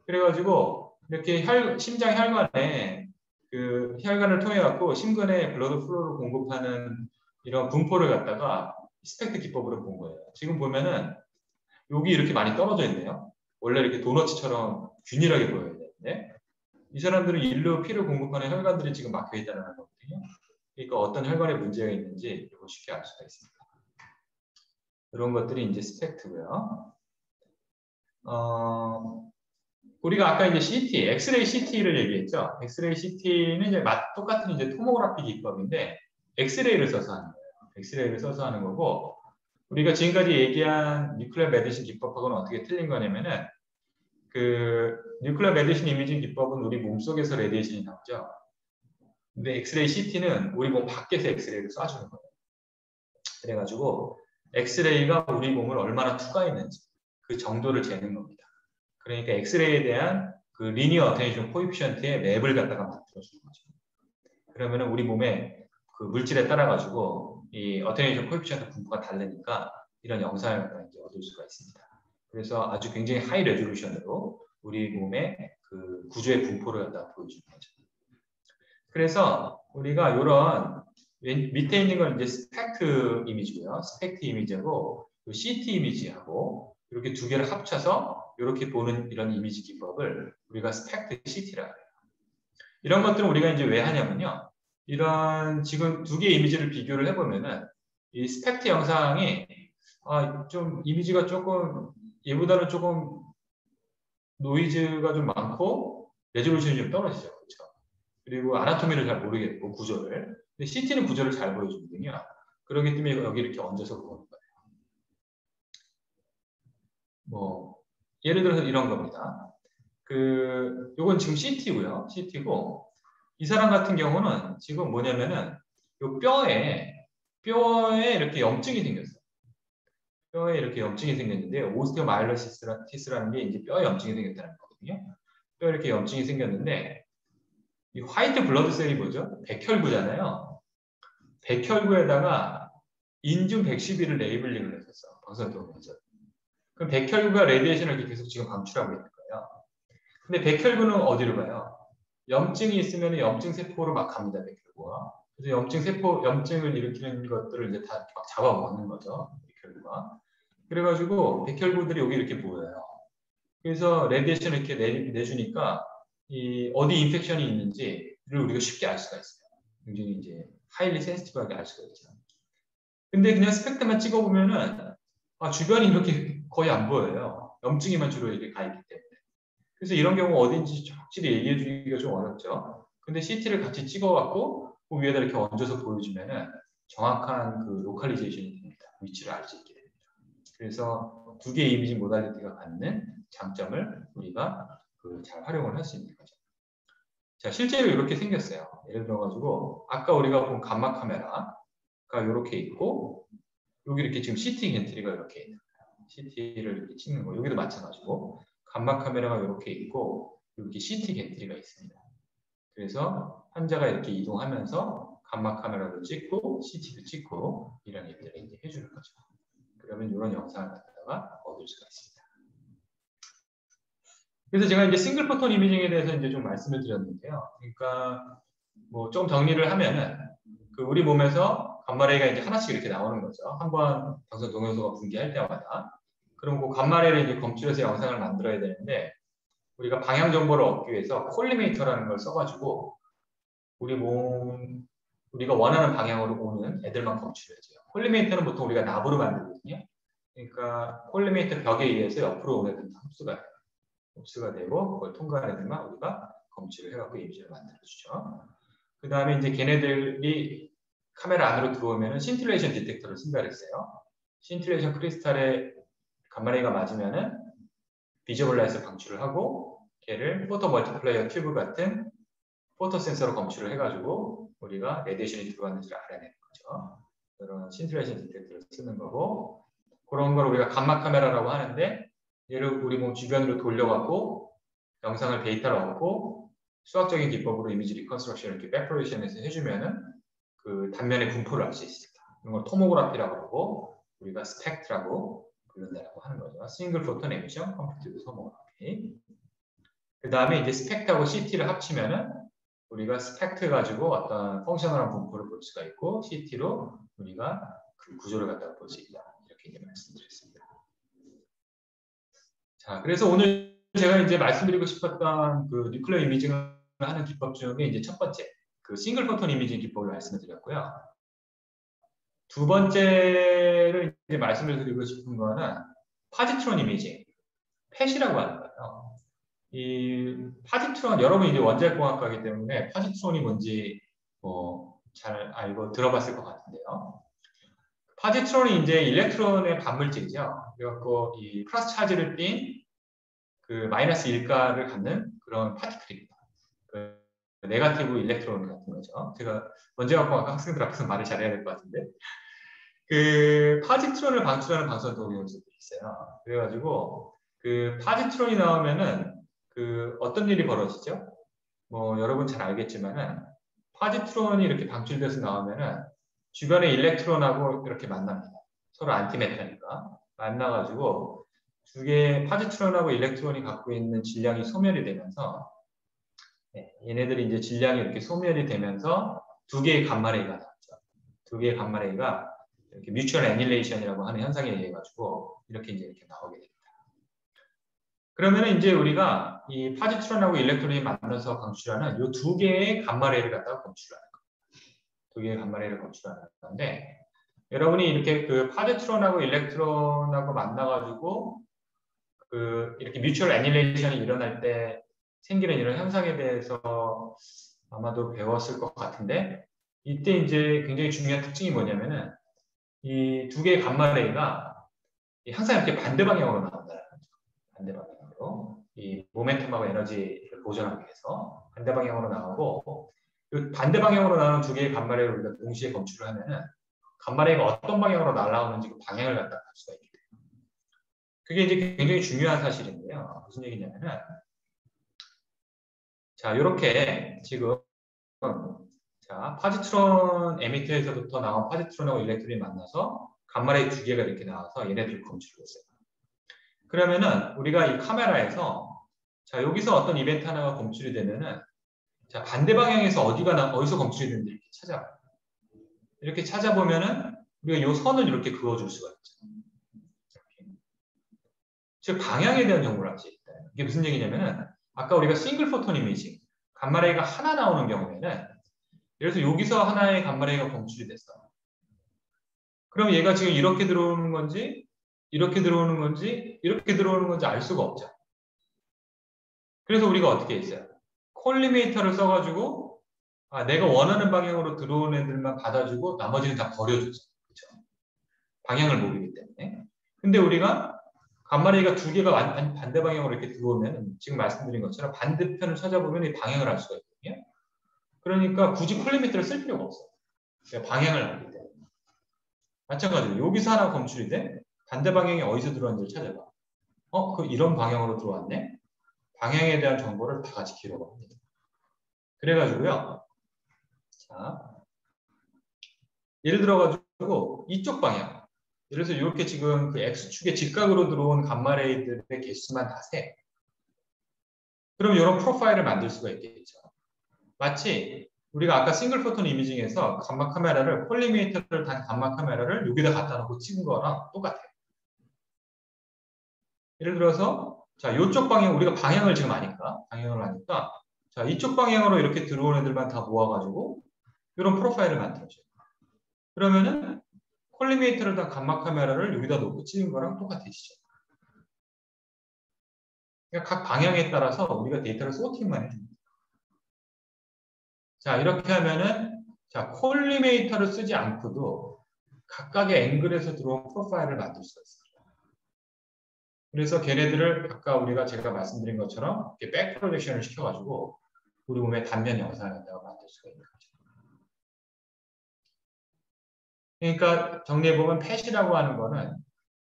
그래가지고 이렇게 심장 혈관에 그 혈관을 통해 갖고 심근에 블러드 플로우를 공급하는 이런 분포를 갖다가 스펙트 기법으로 본 거예요. 지금 보면은 여기 이렇게 많이 떨어져 있네요. 원래 이렇게 도너츠처럼 균일하게 보여야 되는데 이 사람들은 일로 피를 공급하는 혈관들이 지금 막혀 있다는 거거든요. 그러니까 어떤 혈관에 문제가 있는지 이거 쉽게 알 수가 있습니다. 이런 것들이 이제 스펙트고요. 우리가 아까 이제 CT, 엑스레이 CT를 얘기했죠. 엑스레이 CT는 이제 똑같은 이제 토모그래피 기법인데 엑스레이를 써서 하는 거예요. 엑스레이를 써서 하는 거고 우리가 지금까지 얘기한 뉴클리어 메디신 기법하고는 어떻게 틀린 거냐면은 그 뉴클리어 메디신 이미징 기법은 우리 몸속에서 레디에이션이 나오죠. 근데 엑스레이 CT는 우리 몸 밖에서 엑스레이를 쏴주는 거예요. 그래가지고 엑스레이가 우리 몸을 얼마나 투과했는지 그 정도를 재는 겁니다. 그러니까 엑스레이에 대한 그 리니어 어테니션 코에피션트의 맵을 갖다가 만들어주는 거죠. 그러면 우리 몸의 그 물질에 따라 가지고 이 어테니션 코에피션트 분포가 다르니까 이런 영상을 갖다 이제 얻을 수가 있습니다. 그래서 아주 굉장히 하이 레졸루션으로 우리 몸의 그 구조의 분포를 갖다 보여주는 거죠. 그래서 우리가 이런 밑에 있는 건 이제 스펙트 이미지고요. 스펙트 이미지하고 CT 이미지하고 이렇게 두 개를 합쳐서 이렇게 보는 이런 이미지 기법을 우리가 스펙트 CT라고 해요. 이런 것들은 우리가 이제 왜 하냐면요. 이런 지금 두 개의 이미지를 비교를 해보면은 이 스펙트 영상이 좀 이미지가 조금 얘보다는 조금 노이즈가 좀 많고 레졸루션이 좀 떨어지죠. 그렇죠? 그리고 아나토미를 잘 모르겠고 구조를. 근데 CT는 구조를 잘 보여주거든요. 그렇기 때문에 여기 이렇게 얹어서 보는 거예요. 뭐 예를 들어서 이런 겁니다. 요건 지금 CT고요. CT고 이 사람 같은 경우는 지금 뭐냐면은 요 뼈에 이렇게 염증이 생겼어요. 뼈에 이렇게 염증이 생겼는데 오스테오마일로시스라는 게 이제 뼈에 염증이 생겼다는 거거든요. 뼈에 이렇게 염증이 생겼는데 이 화이트 블러드셀이 뭐죠? 백혈구잖아요. 백혈구에다가 인중 112를 레이블링을 했었어. 방사선에서. 그럼 백혈구가 레디에이션을 계속 지금 방출하고 있는 거예요. 근데 백혈구는 어디로 가요? 염증이 있으면 염증 세포로 막 갑니다. 백혈구가. 그래서 염증을 일으키는 것들을 이제 다 막 잡아먹는 거죠. 백혈구가. 그래가지고 백혈구들이 여기 이렇게 보여요. 그래서 레디에이션을 이렇게 내주니까 이 어디 인펙션이 있는지를 우리가 쉽게 알 수가 있어요. 굉장히 이제 하일리 센시티브하게 알 수가 있죠. 근데 그냥 스펙트만 찍어보면은 주변이 이렇게 거의 안 보여요. 염증이만 주로 이렇게 가 있기 때문에. 그래서 이런 경우 어딘지 확실히 얘기해 주기가 좀 어렵죠. 근데 CT를 같이 찍어갖고 그 위에다 이렇게 얹어서 보여주면은 정확한 그 로컬리제이션이 됩니다. 위치를 알 수 있게 됩니다. 그래서 두 개의 이미지 모달리티가 갖는 장점을 우리가 잘 활용을 할 수 있는 거죠. 자, 실제로 이렇게 생겼어요. 예를 들어가지고 아까 우리가 본 감마 카메라가 이렇게 있고 여기 이렇게 지금 CT 겐트리가 이렇게 있는 거예요. CT를 이렇게 찍는 거. 여기도 마찬가지고 감마 카메라가 이렇게 있고 이렇게 CT 겐트리가 있습니다. 그래서 환자가 이렇게 이동하면서 감마 카메라도 찍고 CT도 찍고 이런 일들을 이제 해주는 거죠. 그러면 이런 영상을 갖다가 얻을 수가 있습니다. 그래서 제가 이제 싱글 포톤 이미징에 대해서 이제 좀 말씀을 드렸는데요. 그러니까 뭐 좀 정리를 하면은 우리 몸에서 감마레이가 이제 하나씩 이렇게 나오는 거죠. 한번 방사선 동요소가 분기할 때마다. 그럼 그 감마레이를 이제 검출해서 영상을 만들어야 되는데 우리가 방향 정보를 얻기 위해서 콜리메이터라는 걸 써가지고 우리가 원하는 방향으로 오는 애들만 검출해줘요. 콜리메이터는 보통 우리가 납으로 만들거든요. 그러니까 콜리메이터 벽에 의해서 옆으로 오는 애들은 흡수가 되고 그걸 통과하는 애들만 우리가 검출을 해갖고 이미지를 만들어주죠. 그 다음에 이제 걔네들이 카메라 안으로 들어오면은 신틸레이션 디텍터를 쓴다 그랬어요. 신틸레이션 크리스탈에 감마레이가 맞으면은 비저블 라이트를 방출을 하고 걔를 포토 멀티플레이어 튜브 같은 포토 센서로 검출을 해가지고 우리가 레디에이션이 들어왔는지를 알아내는 거죠. 그런 신틸레이션 디텍터를 쓰는 거고 그런 걸 우리가 감마 카메라라고 하는데 얘를 우리 몸 주변으로 돌려갖고 영상을 데이터를 얻고 수학적인 기법으로 이미지 리컨스트럭션 이렇게 백프로이션에서 해주면은 그 단면의 분포를 알 수 있습니다. 이런 걸 토모그래피라고 그러고 우리가 스펙트라고 부른다고 하는 거죠. 싱글 포톤 에미션 컴퓨티드 토모그래피. 그 다음에 이제 스펙트하고 CT를 합치면은 우리가 스펙트 가지고 어떤 펑셔널한 분포를 볼 수가 있고 CT로 우리가 그 구조를 갖다가 볼 수 있다. 이렇게 이제 말씀드렸습니다. 자, 그래서 오늘 제가 이제 말씀드리고 싶었던 그 뉴클리어 이미징을 하는 기법 중에 이제 첫 번째 그 싱글 포톤 이미징 기법을 말씀을 드렸고요. 두 번째를 이제 말씀을 드리고 싶은 거는 파지트론 이미징, 펫이라고 하는 거예요. 이 파지트론 여러분이 이제 원자력공학과이기 때문에 파지트론이 뭔지 잘 알고 들어봤을 것 같은데요. 파지트론이 이제 일렉트론의 반물질이죠. 그래갖고 이 플러스 차지를 띤 그 마이너스 일가를 갖는 그런 파티클입니다. 그 네거티브 일렉트론 같은 거죠. 제가 원자력공학과 학생들 앞에서 말을 잘해야 될 것 같은데 그 파지트론을 방출하는 방사선 동위원소들이 있어요. 그래가지고 그 파지트론이 나오면은 그 어떤 일이 벌어지죠? 뭐 여러분 잘 알겠지만은 파지트론이 이렇게 방출돼서 나오면은 주변의 일렉트론하고 이렇게 만납니다. 서로 안티메타니까 만나가지고 두 개의 파지트론하고 일렉트론이 갖고 있는 질량이 소멸이 되면서 얘네들이 이제 질량이 이렇게 소멸이 되면서 두 개의 감마레이가 나왔죠. 두 개의 감마레이가 이렇게 뮤추얼 애닐레이션이라고 하는 현상에 의해 가지고 이렇게 나오게 됩니다. 그러면 이제 우리가 이 파지트론하고 일렉트론이 만나서 방출하는 이 두 개의 감마레이를 갖다가 검출하는 거예요. 두 개의 감마레이를 검출하는 건데 여러분이 이렇게 그 파지트론하고 일렉트론하고 만나가지고 그 이렇게 뮤추얼 애닐레이션이 일어날 때 생기는 이런 현상에 대해서 아마도 배웠을 것 같은데 이때 이제 굉장히 중요한 특징이 뭐냐면은 이 두 개의 감마레이가 항상 이렇게 반대 방향으로 나온다는 거죠. 반대 방향으로 이 모멘텀하고 에너지를 보존하기 위해서 반대 방향으로 나오고 이 반대 방향으로 나오는 두 개의 감마레이를 우리가 동시에 검출을 하면은 감마레이가 어떤 방향으로 날아오는지 그 방향을 갖다 알 수가 있게 돼요. 그게 이제 굉장히 중요한 사실인데요. 무슨 얘기냐면은 자 이렇게 지금 자 파지트론 에미터에서부터 나온 파지트론하고 일렉트론이 만나서 감마레이 두 개가 이렇게 나와서 얘네들을 검출을 했어요. 그러면은 우리가 이 카메라에서 자 여기서 어떤 이벤트 하나가 검출이 되면은 자 반대 방향에서 어디서 검출이 되는지 이렇게 찾아봐요. 이렇게 찾아보면은 우리가 이 선을 이렇게 그어줄 수가 있죠. 이렇게. 즉 방향에 대한 정보를 알 수 있다. 이게 무슨 얘기냐면은 아까 우리가 싱글 포톤 이미징 감마레이가 하나 나오는 경우에는 그래서 여기서 하나의 감마레이가 검출이 됐어. 그럼 얘가 지금 이렇게 들어오는 건지 이렇게 들어오는 건지 이렇게 들어오는 건지 알 수가 없죠. 그래서 우리가 어떻게 했어요? 콜리메이터를 써가지고 내가 원하는 방향으로 들어오는 애들만 받아주고 나머지는 다 버려주죠. 그렇죠? 방향을 모르기 때문에. 근데 우리가 감마레이가 두 개가 반대 방향으로 이렇게 들어오면 지금 말씀드린 것처럼 반대편을 찾아보면 이 방향을 알 수가 있거든요. 그러니까 굳이 콜리메이터를 쓸 필요가 없어요. 방향을 알기 때문에. 마찬가지로 여기서 하나 검출이 돼 반대 방향이 어디서 들어왔는지를 찾아봐. 이런 방향으로 들어왔네. 방향에 대한 정보를 다 같이 기록합니다. 그래가지고요. 자, 예를 들어가지고 이쪽 방향. 예를 들어서 이렇게 지금 그 X축의 직각으로 들어온 감마레이들의 개수만 다 세. 그럼 이런 프로파일을 만들 수가 있겠죠. 마치 우리가 아까 싱글 포톤 이미징에서 감마 카메라를 콜리메이터를 단 감마 카메라를 여기다 갖다 놓고 찍은 거랑 똑같아요. 예를 들어서 자 이쪽 방향 우리가 방향을 지금 아니까 자 자, 이쪽 방향으로 이렇게 들어오는 애들만 다 모아가지고 이런 프로파일을 만들어줘요. 그러면은 콜리메이터를 다 감마 카메라를 여기다 놓고 찍은 거랑 똑같아지죠. 그러니까 각 방향에 따라서 우리가 데이터를 소팅만 해줍니다. 자, 이렇게 하면은 자, 콜리메이터를 쓰지 않고도 각각의 앵글에서 들어온 프로파일을 만들 수가 있습니다. 그래서 걔네들을 아까 우리가 제가 말씀드린 것처럼 이렇게 백 프로젝션을 시켜가지고 우리 몸의 단면 영상을 갖다가 만들 수가 있는 거죠. 그러니까 정리해보면 펫이라고 하는 거는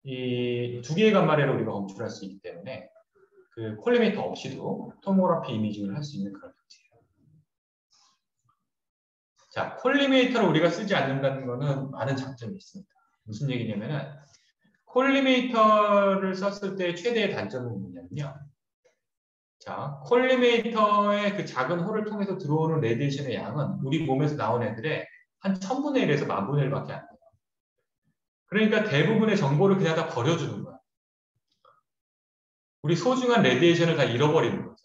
이 두 개의 감마레를 우리가 검출할 수 있기 때문에 그 콜리메이터 없이도 토모그래피 이미징을 할 수 있는 그런 형태예요. 자, 콜리메이터를 우리가 쓰지 않는다는 거는 많은 장점이 있습니다. 무슨 얘기냐면은 콜리메이터를 썼을 때 최대의 단점은 뭐냐면요. 자, 콜리메이터의 그 작은 홀을 통해서 들어오는 레디에이션의 양은 우리 몸에서 나온 애들의 한 1000분의 1에서 10,000분의 1밖에 안 돼요. 그러니까 대부분의 정보를 그냥 다 버려주는 거야. 우리 소중한 레디에이션을 다 잃어버리는 거죠.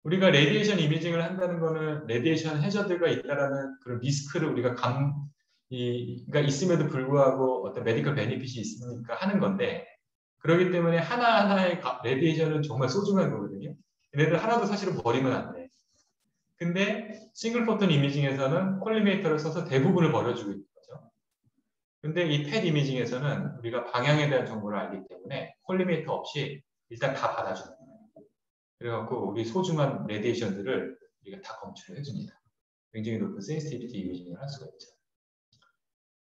우리가 레디에이션 이미징을 한다는 거는 레디에이션 해저드가 있다라는 그런 리스크를 우리가 가 있음에도 불구하고 어떤 메디컬 베니핏이 있으니까 하는 건데, 그렇기 때문에 하나하나의 레디에이션은 정말 소중한 거거든요. 얘네들 하나도 사실은 버리면 안 돼. 근데 싱글 포톤 이미징에서는 콜리메이터를 써서 대부분을 버려주고 있는 거죠. 근데 이 펫 이미징에서는 우리가 방향에 대한 정보를 알기 때문에 콜리메이터 없이 일단 다 받아주는 거예요. 그래갖고 우리 소중한 레디에이션들을 우리가 다 검출을 해줍니다. 굉장히 높은 센시티비티 이미징을 할 수가 있죠.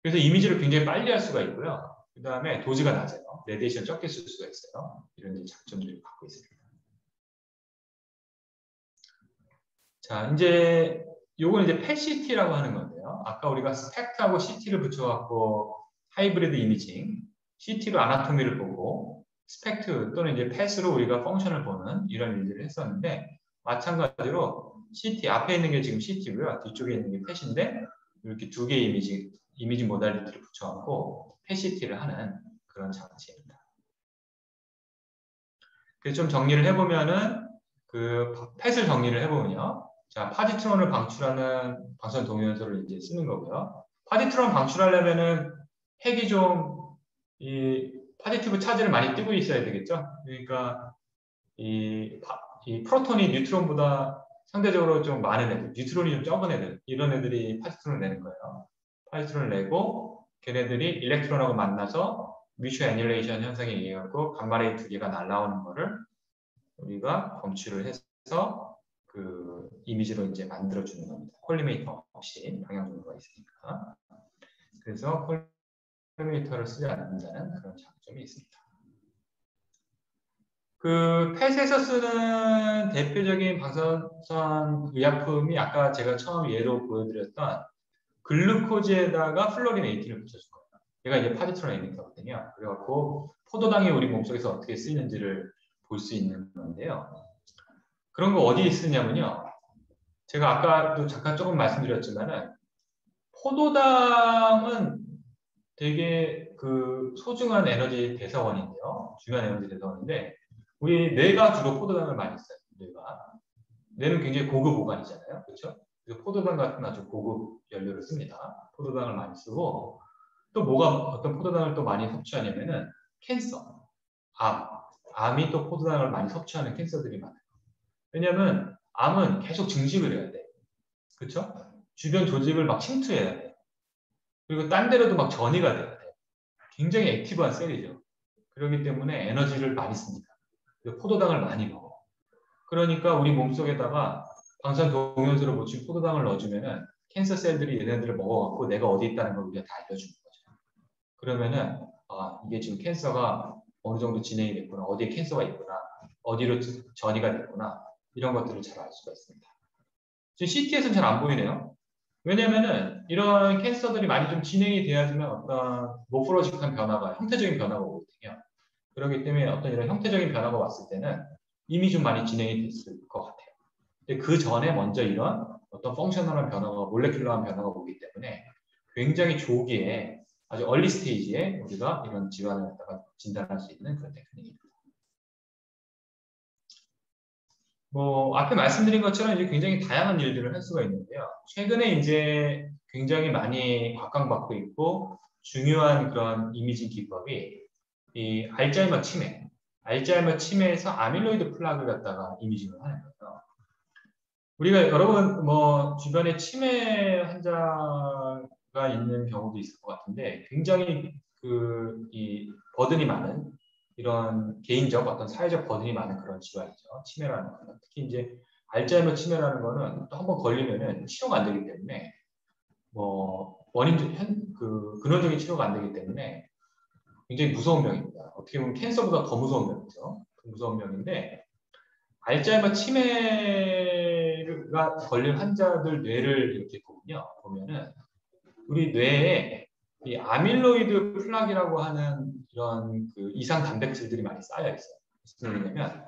그래서 이미지를 굉장히 빨리 할 수가 있고요. 그 다음에 도지가 낮아요. 레디에이션 적게 쓸 수가 있어요. 이런 장점들을 갖고 있습니다. 자, 이제 요건 이제 펫CT라고 하는 건데요. 아까 우리가 스펙트하고 CT를 붙여갖고 하이브리드 이미징, CT로 아나토미를 보고 스펙트 또는 이제 펫으로 우리가 펑션을 보는 이런 일들을 했었는데, 마찬가지로 CT 앞에 있는 게 지금 CT고요. 뒤쪽에 있는 게 펫인데 이렇게 두 개의 이미지 모달리티를 붙여갖고 펫CT를 하는 그런 장치입니다. 그래서 좀 정리를 해보면은 그 펫을 정리를 해보면요. 자, 파지트론을 방출하는 방사선 동위원소를 이제 쓰는 거고요. 파지트론 방출하려면은 핵이 좀 이 파지티브 차지를 많이 띄고 있어야 되겠죠. 그러니까 이 프로톤이 뉴트론보다 상대적으로 좀 많은 애들, 뉴트론이 좀 적은 애들, 이런 애들이 파지트론을 내는 거예요. 파지트론을 내고 걔네들이 일렉트론하고 만나서 뮤추얼 애니레이션 현상에 의해 갖고 감마레이 두 개가 날라오는 거를 우리가 검출을 해서 그 이미지로 이제 만들어주는 겁니다. 콜리메이터 없이 방향 정보가 있으니까. 그래서 콜리메이터를 쓰지 않는다는 그런 장점이 있습니다. 그 펫에서 쓰는 대표적인 방사선 의약품이 아까 제가 처음 예로 보여드렸던 글루코즈에다가 플로린 18을 붙여준 거예요. 얘가 이제 파지트론 에미터거든요. 그래갖고 포도당이 우리 몸속에서 어떻게 쓰이는지를 볼 수 있는 건데요. 그런 거 어디에 쓰냐면요. 제가 아까도 잠깐 조금 말씀드렸지만은 포도당은 되게 그 소중한 에너지 대사원인데요. 중요한 에너지 대사원인데 우리 뇌가 주로 포도당을 많이 써요. 뇌는 굉장히 고급 오간이잖아요. 그렇죠? 그래서 포도당 같은 아주 고급 연료를 씁니다. 포도당을 많이 쓰고 또 뭐가 어떤 포도당을 또 많이 섭취하냐면은 캔서, 암이 또 포도당을 많이 섭취하는 캔서들이 많아요. 왜냐하면 암은 계속 증식을 해야 돼. 그렇죠? 주변 조직을 막 침투해야 돼. 그리고 딴 데로도 막 전이가 돼야 돼. 굉장히 액티브한 셀이죠. 그렇기 때문에 에너지를 많이 씁니다. 포도당을 많이 먹어. 그러니까 우리 몸속에다가 방사선 동위원소를 묻힌 포도당을 넣어주면은 캔서 셀들이 얘네들을 먹어갖고 내가 어디 있다는 걸 우리가 다 알려주는 거죠. 그러면은 이게 지금 캔서가 어느 정도 진행이 됐구나, 어디에 캔서가 있구나, 어디로 전이가 됐구나, 이런 것들을 잘 알 수가 있습니다. 지금 CT에서는 잘 안 보이네요. 왜냐면은 이런 캔서들이 많이 좀 진행이 돼야지만 어떤 모포로직한 변화가, 형태적인 변화가 오거든요. 그렇기 때문에 어떤 이런 형태적인 변화가 왔을 때는 이미 좀 많이 진행이 됐을 것 같아요. 근데 그 전에 먼저 이런 어떤 펑셔널한 변화가, 몰레큘러한 변화가 오기 때문에 굉장히 조기에 아주 얼리 스테이지에 우리가 이런 질환을 갖다가 진단할 수 있는 그런 테크닉입니다. 뭐 앞에 말씀드린 것처럼 이제 굉장히 다양한 일들을 할 수가 있는데요. 최근에 이제 굉장히 많이 각광받고 있고 중요한 그런 이미징 기법이 이 알츠하이머 치매. 알츠하이머 치매에서 아밀로이드 플락을 갖다가 이미징을 하는 거예요. 우리가 여러분 뭐 주변에 치매 환자가 있는 경우도 있을 것 같은데 굉장히 이 버든이 많은 이런 개인적 어떤 사회적 버든이 많은 그런 질환이죠. 치매라는 거는 특히 이제 알츠하이머 치매라는 거는 또 한번 걸리면은 치료가 안 되기 때문에 뭐 근원적인 치료가 안 되기 때문에 굉장히 무서운 병입니다. 어떻게 보면 캔서보다 더 무서운 병이죠. 더 무서운 병인데 알츠하이머 치매가 걸린 환자들 뇌를 이렇게 보면은 우리 뇌에 이 아밀로이드 플락이라고 하는 이런 그 이상 단백질들이 많이 쌓여 있어요. 무슨 얘기냐면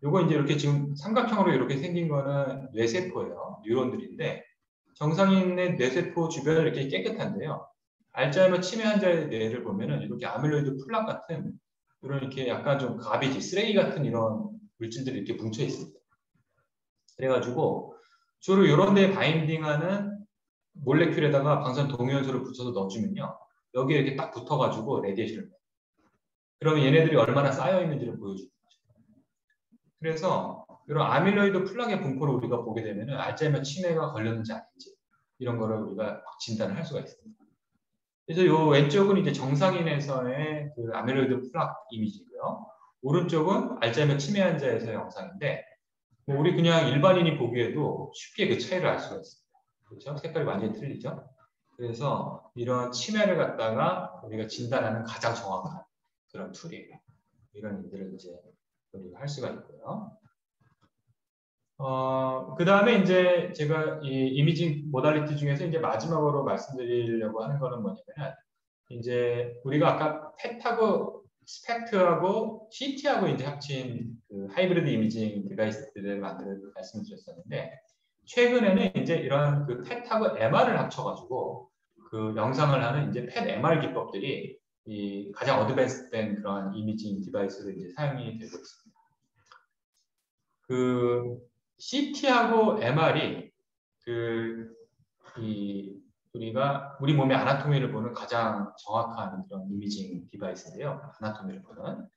요거 이제 이렇게 지금 삼각형으로 이렇게 생긴 거는 뇌세포예요. 뉴런들인데 정상인의 뇌세포 주변은 이렇게 깨끗한데요. 알츠하이머 치매 환자의 뇌를 보면은 이렇게 아밀로이드 플락 같은 이런 이렇게 약간 좀 가비지, 쓰레기 같은 이런 물질들이 이렇게 뭉쳐 있습니다. 그래가지고 주로 이런 데에 바인딩하는 몰레큘에다가 방사선 동위원소를 붙여서 넣어주면요. 여기에 이렇게 딱 붙어가지고 레디에이션을 해요. 그러면 얘네들이 얼마나 쌓여 있는지를 보여주는 거죠. 그래서 이런 아밀로이드 플락의 분포를 우리가 보게 되면은 알츠하이머 치매가 걸렸는지 아닌지 이런 거를 우리가 진단을 할 수가 있습니다. 그래서 이 왼쪽은 이제 정상인에서의 그 아밀로이드 플락 이미지고요. 오른쪽은 알츠하이머 치매 환자에서의 영상인데 뭐 우리 그냥 일반인이 보기에도 쉽게 그 차이를 알 수가 있습니다. 그렇죠? 색깔이 완전히 틀리죠? 그래서 이런 치매를 갖다가 우리가 진단하는 가장 정확한 그런 툴이에요. 이런 일들을 이제 우리가 할 수가 있고요. 그 다음에 이제 제가 이 이미징 모달리티 중에서 이제 마지막으로 말씀드리려고 하는 거는 뭐냐면 이제 우리가 아까 펫하고 스펙트하고 CT하고 이제 합친 그 하이브리드 이미징 디바이스들을 만들어 말씀드렸었는데 최근에는 이제 이런 그 펫하고 MR을 합쳐가지고 그 영상을 하는 이제 펫 MR 기법들이 이 가장 어드밴스된 그런 이미징 디바이스로 이제 사용이 되고 있습니다. 그 CT하고 MR이 우리가 우리 몸의 아나토미를 보는 가장 정확한 그런 이미징 디바이스인데요. 아나토미를 보는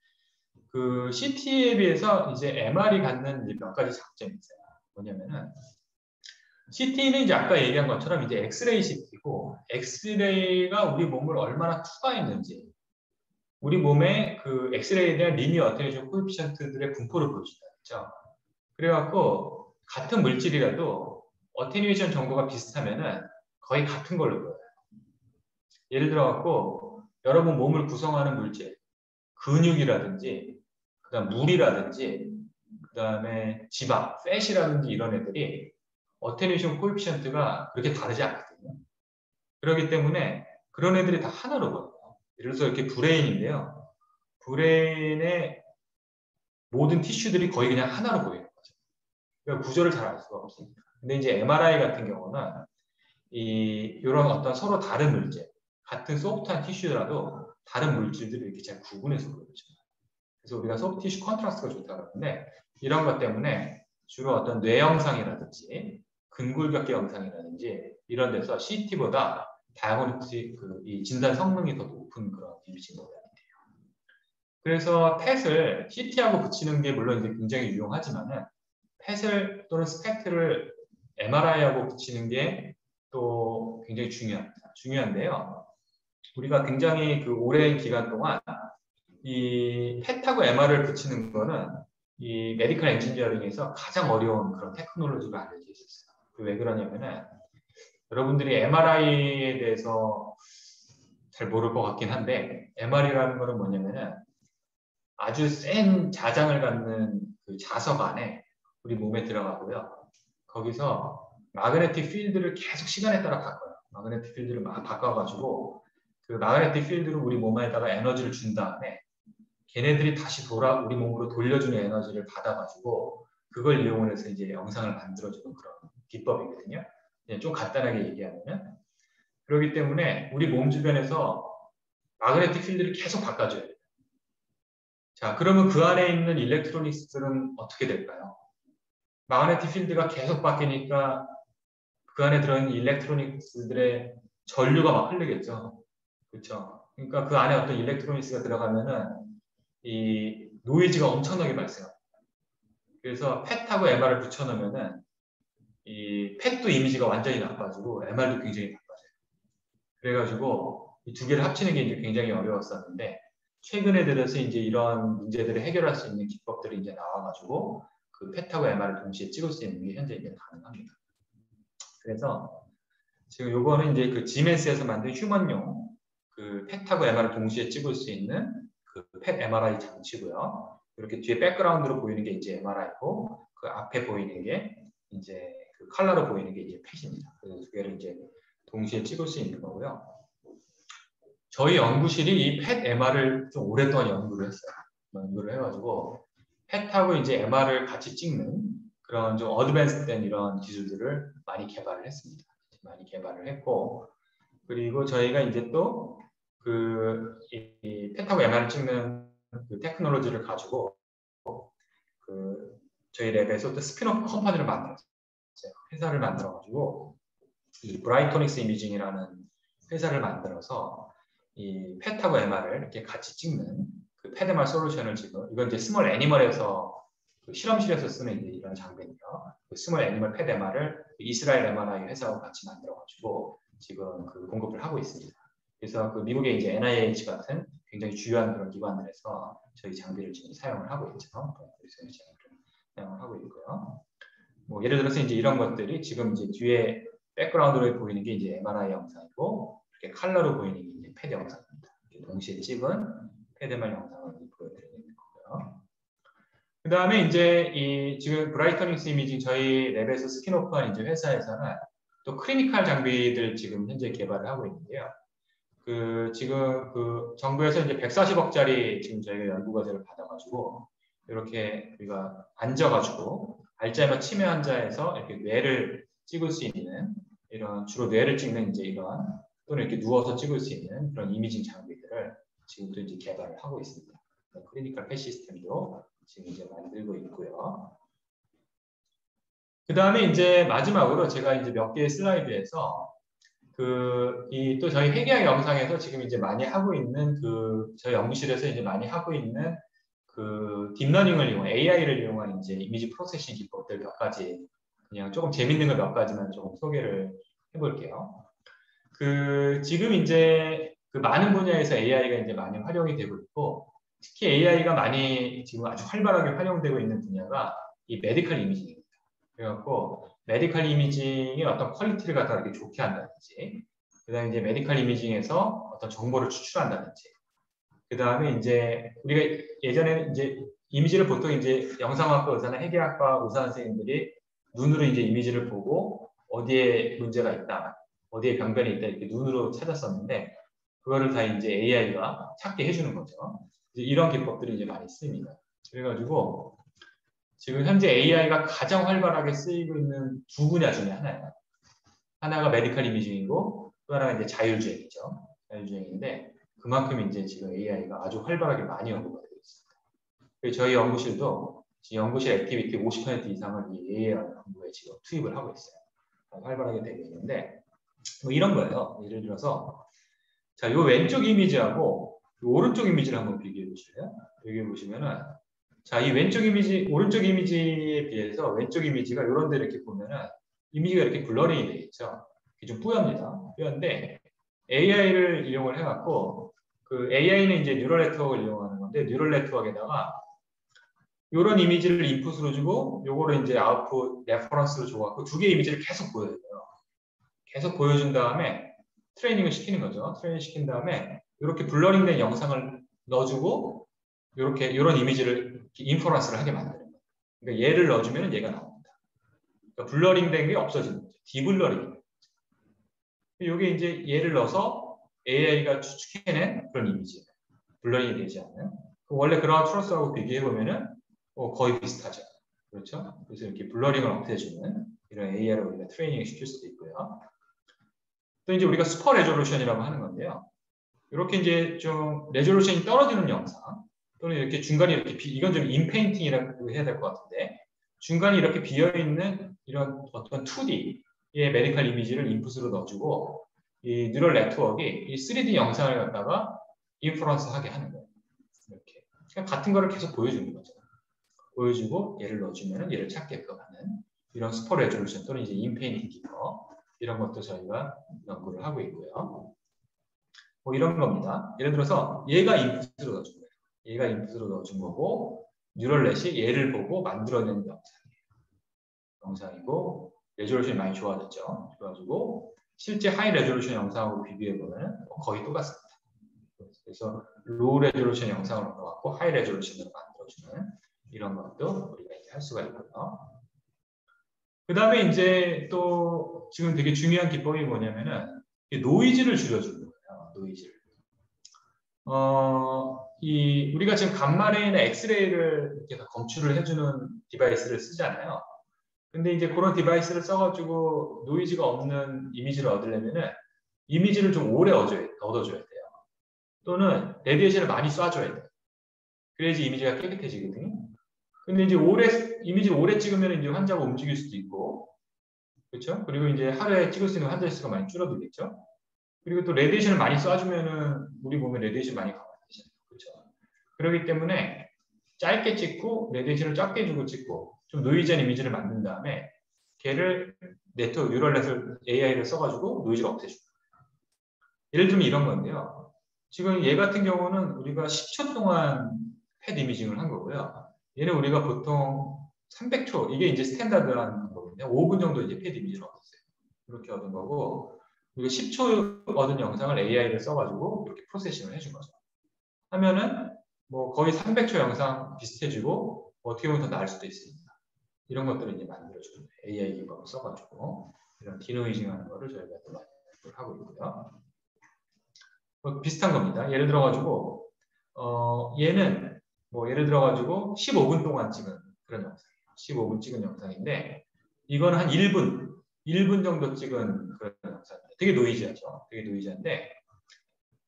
그 CT에 비해서 이제 MR이 갖는 몇 가지 장점이 있어요. 뭐냐면은 CT는 이제 아까 얘기한 것처럼 이제 엑스레이 CT고 엑스레이가 우리 몸을 얼마나 투과했는지 우리 몸의 그 엑스레이에 대한 리니어 어테뉴에이션 코에피션트들의 분포를 보여준다. 그렇죠? 그래갖고 같은 물질이라도 어테뉴에이션 정도가 비슷하면은 거의 같은 걸로 보여요. 예를 들어갖고 여러분 몸을 구성하는 물질, 근육이라든지 그다음 물이라든지 그다음에 지방, 팻이라든지 이런 애들이 어테뉴에이션 코에피션트가 그렇게 다르지 않거든요. 그렇기 때문에 그런 애들이 다 하나로 보여요. 예를 들어서 이렇게 브레인인데요. 브레인의 모든 티슈들이 거의 그냥 하나로 보이는 거죠. 그러니까 구조를 잘 알 수가 없습니다. 근데 이제 MRI 같은 경우는 이런 어떤 서로 다른 물질, 같은 소프트한 티슈라도 다른 물질들을 이렇게 잘 구분해서 보여줘요. 그래서 우리가 소프트 티슈 컨트라스트가 좋다고 하는데 이런 것 때문에 주로 어떤 뇌 영상이라든지 근골격계 영상이라든지 이런 데서 CT보다 다이아그노스틱 이 진단 성능이 더 높은 그런 이미징 모델이에요. 그래서 펫을 CT하고 붙이는 게 물론 이제 굉장히 유용하지만은 펫을 또는 스펙트를 MRI하고 붙이는 게 또 굉장히 중요한데요. 우리가 굉장히 그 오랜 기간 동안 이 펫하고 MR을 붙이는 거는 이 메디컬 엔지니어링에서 가장 어려운 그런 테크놀로지가 알려져 있었어요. 왜 그러냐면은 여러분들이 MRI에 대해서 잘 모를 것 같긴 한데 MR이라는 거는 뭐냐면은 아주 센 자장을 갖는 그 자석 안에 우리 몸에 들어가고요. 거기서 마그네틱 필드를 계속 시간에 따라 바꿔요. 마그네틱 필드를 막 바꿔가지고 그 마그네틱 필드를 우리 몸에다가 에너지를 준 다음에 걔네들이 다시 우리 몸으로 돌려주는 에너지를 받아가지고 그걸 이용해서 이제 영상을 만들어주는 그런 기법이거든요. 좀 간단하게 얘기하면은 그렇기 때문에 우리 몸 주변에서 마그네틱 필드를 계속 바꿔줘야 돼요. 자, 그러면 그 안에 있는 일렉트로닉스들은 어떻게 될까요? 마그네틱 필드가 계속 바뀌니까 그 안에 들어있는 일렉트로닉스들의 전류가 막 흐르겠죠. 그렇죠. 그러니까 그 안에 어떤 일렉트로닉스가 들어가면은 이 노이즈가 엄청나게 발생합니다. 그래서 팻하고 MR을 붙여놓으면은 이 팻도 이미지가 완전히 나빠지고 MR도 굉장히 나빠져요. 그래가지고 이 두 개를 합치는 게 이제 굉장히 어려웠었는데 최근에 들어서 이제 이런 문제들을 해결할 수 있는 기법들이 이제 나와가지고 그 팻하고 MR을 동시에 찍을 수 있는 게 현재 이제 가능합니다. 그래서 지금 요거는 이제 그 지멘스에서 만든 휴먼용 그 팻하고 MR을 동시에 찍을 수 있는 그 팻 MRI 장치고요. 이렇게 뒤에 백그라운드로 보이는 게 이제 MRI고 그 앞에 보이는 게 이제 그 컬러로 보이는 게 이제 팻입니다. 그 두 개를 이제 동시에 찍을 수 있는 거고요. 저희 연구실이 이 팻 MR을 좀 오랫동안 연구를 했어요. 연구를 해가지고 팻하고 이제 MR을 같이 찍는 그런 좀 어드밴스된 이런 기술들을 많이 개발을 했습니다. 많이 개발을 했고, 그리고 저희가 이제 또 그 이 팻하고 MR을 찍는 그 테크놀로지를 가지고 그 저희 랩에서 또 스피노프 컴퍼니를 만들었어요. 회사를 만들어가지고 이 브라이토닉스 이미징이라는 회사를 만들어서 이 팻하고 MR을 이렇게 같이 찍는 그 팻 MR 솔루션을 지금 이건 이제 스몰 애니멀에서 그 실험실에서 쓰는 이제 이런 장비인데요. 그 스몰 애니멀 팻 MR을 이스라엘 MRI 회사와 같이 만들어가지고 지금 그 공급을 하고 있습니다. 그래서 그 미국의 이제 NIH 같은 굉장히 주요한 그런 기관들에서 저희 장비를 지금 사용을 하고 있죠. 그래서 사용을 하고 있고요. 뭐 예를 들어서 이제 이런 것들이 지금 이제 뒤에 백그라운드로 보이는 게 이제 MRI 영상이고 이렇게 컬러로 보이는 게 이제 팻 영상입니다. 이렇게 동시에 찍은 팻 MR 영상을 보여드리는 거고요. 그 다음에 이제 이 지금 브라이토닉스 이미징 저희 랩에서 스킨오프한 이제 회사에서는 또 클리니컬 장비들 지금 현재 개발을 하고 있는데요. 그 지금 그 정부에서 이제 140억짜리 지금 저희가 연구 과제를 받아가지고 이렇게 우리가 앉아가지고 알츠하이머 치매 환자에서 이렇게 뇌를 찍을 수 있는 이런 주로 뇌를 찍는 이제 이런 또는 이렇게 누워서 찍을 수 있는 그런 이미징 장비들을 지금도 이제 개발을 하고 있습니다. 클리니컬 펫 시스템도 지금 이제 만들고 있고요. 그 다음에 이제 마지막으로 제가 이제 몇 개의 슬라이드에서 이 또 저희 회계학 영상에서 지금 이제 많이 하고 있는 저희 연구실에서 이제 많이 하고 있는 그 딥러닝을 이용, AI를 이용한 이제 이미지 프로세싱 기법들 몇 가지 그냥 조금 재밌는 거 몇 가지만 조금 소개를 해볼게요. 지금 이제 그 많은 분야에서 AI가 이제 많이 활용이 되고 있고 특히 AI가 많이 지금 아주 활발하게 활용되고 있는 분야가 이 메디컬 이미징입니다. 그래갖고 메디컬 이미징의 어떤 퀄리티를 갖다 이렇게 좋게 한다든지, 그 다음에 이제 메디컬 이미징에서 어떤 정보를 추출한다든지, 그 다음에 이제 우리가 예전에 이제 이미지를 보통 이제 영상학과 의사나 회계학과 의사 선생님들이 눈으로 이제 이미지를 보고 어디에 문제가 있다, 어디에 병변이 있다 이렇게 눈으로 찾았었는데 그거를 다 이제 AI가 찾게 해주는 거죠. 이런 기법들이 이제 많이 쓰입니다. 그래가지고 지금 현재 AI가 가장 활발하게 쓰이고 있는 두 분야 중에 하나예요. 하나가 메디컬 이미징이고 또 하나가 이제 자율주행이죠. 자율주행인데 그만큼 이제 지금 AI가 아주 활발하게 많이 연구가 되고 있습니다. 저희 연구실도 지금 연구실 액티비티 50% 이상을 이 AI 연구에 지금 투입을 하고 있어요. 활발하게 되고 있는데 뭐 이런 거예요. 예를 들어서 자, 요 왼쪽 이미지하고 요 오른쪽 이미지를 한번 비교해 보실래요? 비교해 보시면은 자, 이 왼쪽 이미지, 오른쪽 이미지에 비해서 왼쪽 이미지가 이런 데 이렇게 보면은 이미지가 이렇게 블러링이 되어 있죠. 이게 좀 뿌엽니다. 뿌연데 AI를 이용을 해갖고 그 AI는 이제 뉴럴 네트워크를 이용하는 건데 뉴럴 네트워크에다가 이런 이미지를 인풋으로 주고 요거를 이제 아웃풋 레퍼런스로 줘갖고 두 개의 이미지를 계속 보여줘요. 계속 보여준 다음에 트레이닝을 시키는 거죠. 트레이닝 시킨 다음에 이렇게 블러링된 영상을 넣어주고 이렇게 이런 이미지를 인퍼런스를 하게 만드는 거예요. 그러니까 얘를 넣어주면 얘가 나옵니다. 그러니까 블러링된 게 없어지는 거죠. 디블러링. 이게 이제 얘를 넣어서 AI가 추측해낸 그런 이미지. 블러링이 되지 않는. 원래 그런 트러스하고 비교해 보면은 거의 비슷하죠. 그렇죠? 그래서 이렇게 블러링을 없애주는 이런 AI를 우리가 트레이닝 시킬 수도 있고요. 또 이제 우리가 슈퍼 레졸루션이라고 하는 건데요. 이렇게 이제 좀 레졸루션이 떨어지는 영상 또는 이렇게 중간에 이렇게 이건 좀 인페인팅이라고 해야 될 것 같은데 중간에 이렇게 비어있는 이런 어떤 2D의 메디컬 이미지를 인풋으로 넣어주고 이 뉴럴 네트워크가 이 3D 영상을 갖다가 인프런스 하게 하는 거예요. 이렇게. 그러니까 같은 거를 계속 보여주는 거죠. 보여주고 얘를 넣어주면 얘를 찾게끔 하는 이런 슈퍼 레졸루션 또는 이제 인페니티 기퍼 이런 것도 저희가 연구를 하고 있고요. 뭐 이런 겁니다. 예를 들어서 얘가 인풋으로 넣어준 거예요. 얘가 인풋으로 넣어준 거고 뉴럴넷이 얘를 보고 만들어낸 영상이고 레졸루션이 많이 좋아졌죠. 좋아지고 실제 하이 레졸루션 영상하고 비교해보면 거의 똑같습니다. 그래서 로우 레졸루션 영상을 넣어갖고 하이 레졸루션으로 만들어주는 이런 것도 우리가 이제 할 수가 있고요. 그 다음에 이제 또 지금 되게 중요한 기법이 뭐냐면은 노이즈를 줄여주는 거예요. 노이즈를. 우리가 지금 감마레이나 엑스레이를 이렇게 다 검출을 해주는 디바이스를 쓰잖아요. 근데 이제 그런 디바이스를 써가지고 노이즈가 없는 이미지를 얻으려면은 이미지를 좀 오래 얻어줘야 돼요. 또는 레디에이션을 많이 쏴줘야 돼요. 그래야지 이미지가 깨끗해지거든요. 근데 이제 이미지를 오래 찍으면 이제 환자가 움직일 수도 있고, 그렇죠? 그리고 이제 하루에 찍을 수 있는 환자 수가 많이 줄어들겠죠. 그리고 또 레디에이션을 많이 쏴주면은 우리 몸에 레디에이션 많이 강화되잖아요. 그렇죠? 그렇기 때문에 짧게 찍고 레디에이션을 작게 주고 찍고 좀 노이즈한 이미지를 만든 다음에 걔를 네트워크 뉴럴넷을 AI를 써가지고 노이즈를 없애주고. 예를 들면 이런 건데요. 지금 얘 같은 경우는 우리가 10초 동안 펫 이미징을 한 거고요. 얘는 우리가 보통 300초, 이게 이제 스탠다드한 거거든요. 5분 정도 이제 펫 이미지를 얻었어요. 이렇게 얻은 거고, 우리가 10초 얻은 영상을 AI를 써가지고 이렇게 프로세싱을 해준 거죠. 하면은 뭐 거의 300초 영상 비슷해지고 어떻게 보면 더 나을 수도 있습니다. 이런 것들을 이제 만들어주는 AI 기법을 써가지고 이런 디노이징 하는 거를 저희가 또 많이 하고 있고요. 비슷한 겁니다. 예를 들어가지고 얘는 뭐 예를 들어가지고 15분 동안 찍은 그런 영상이에요. 15분 찍은 영상인데 이건 한 1분 정도 찍은 그런 영상이에요. 되게 노이즈하죠. 되게 노이즈한데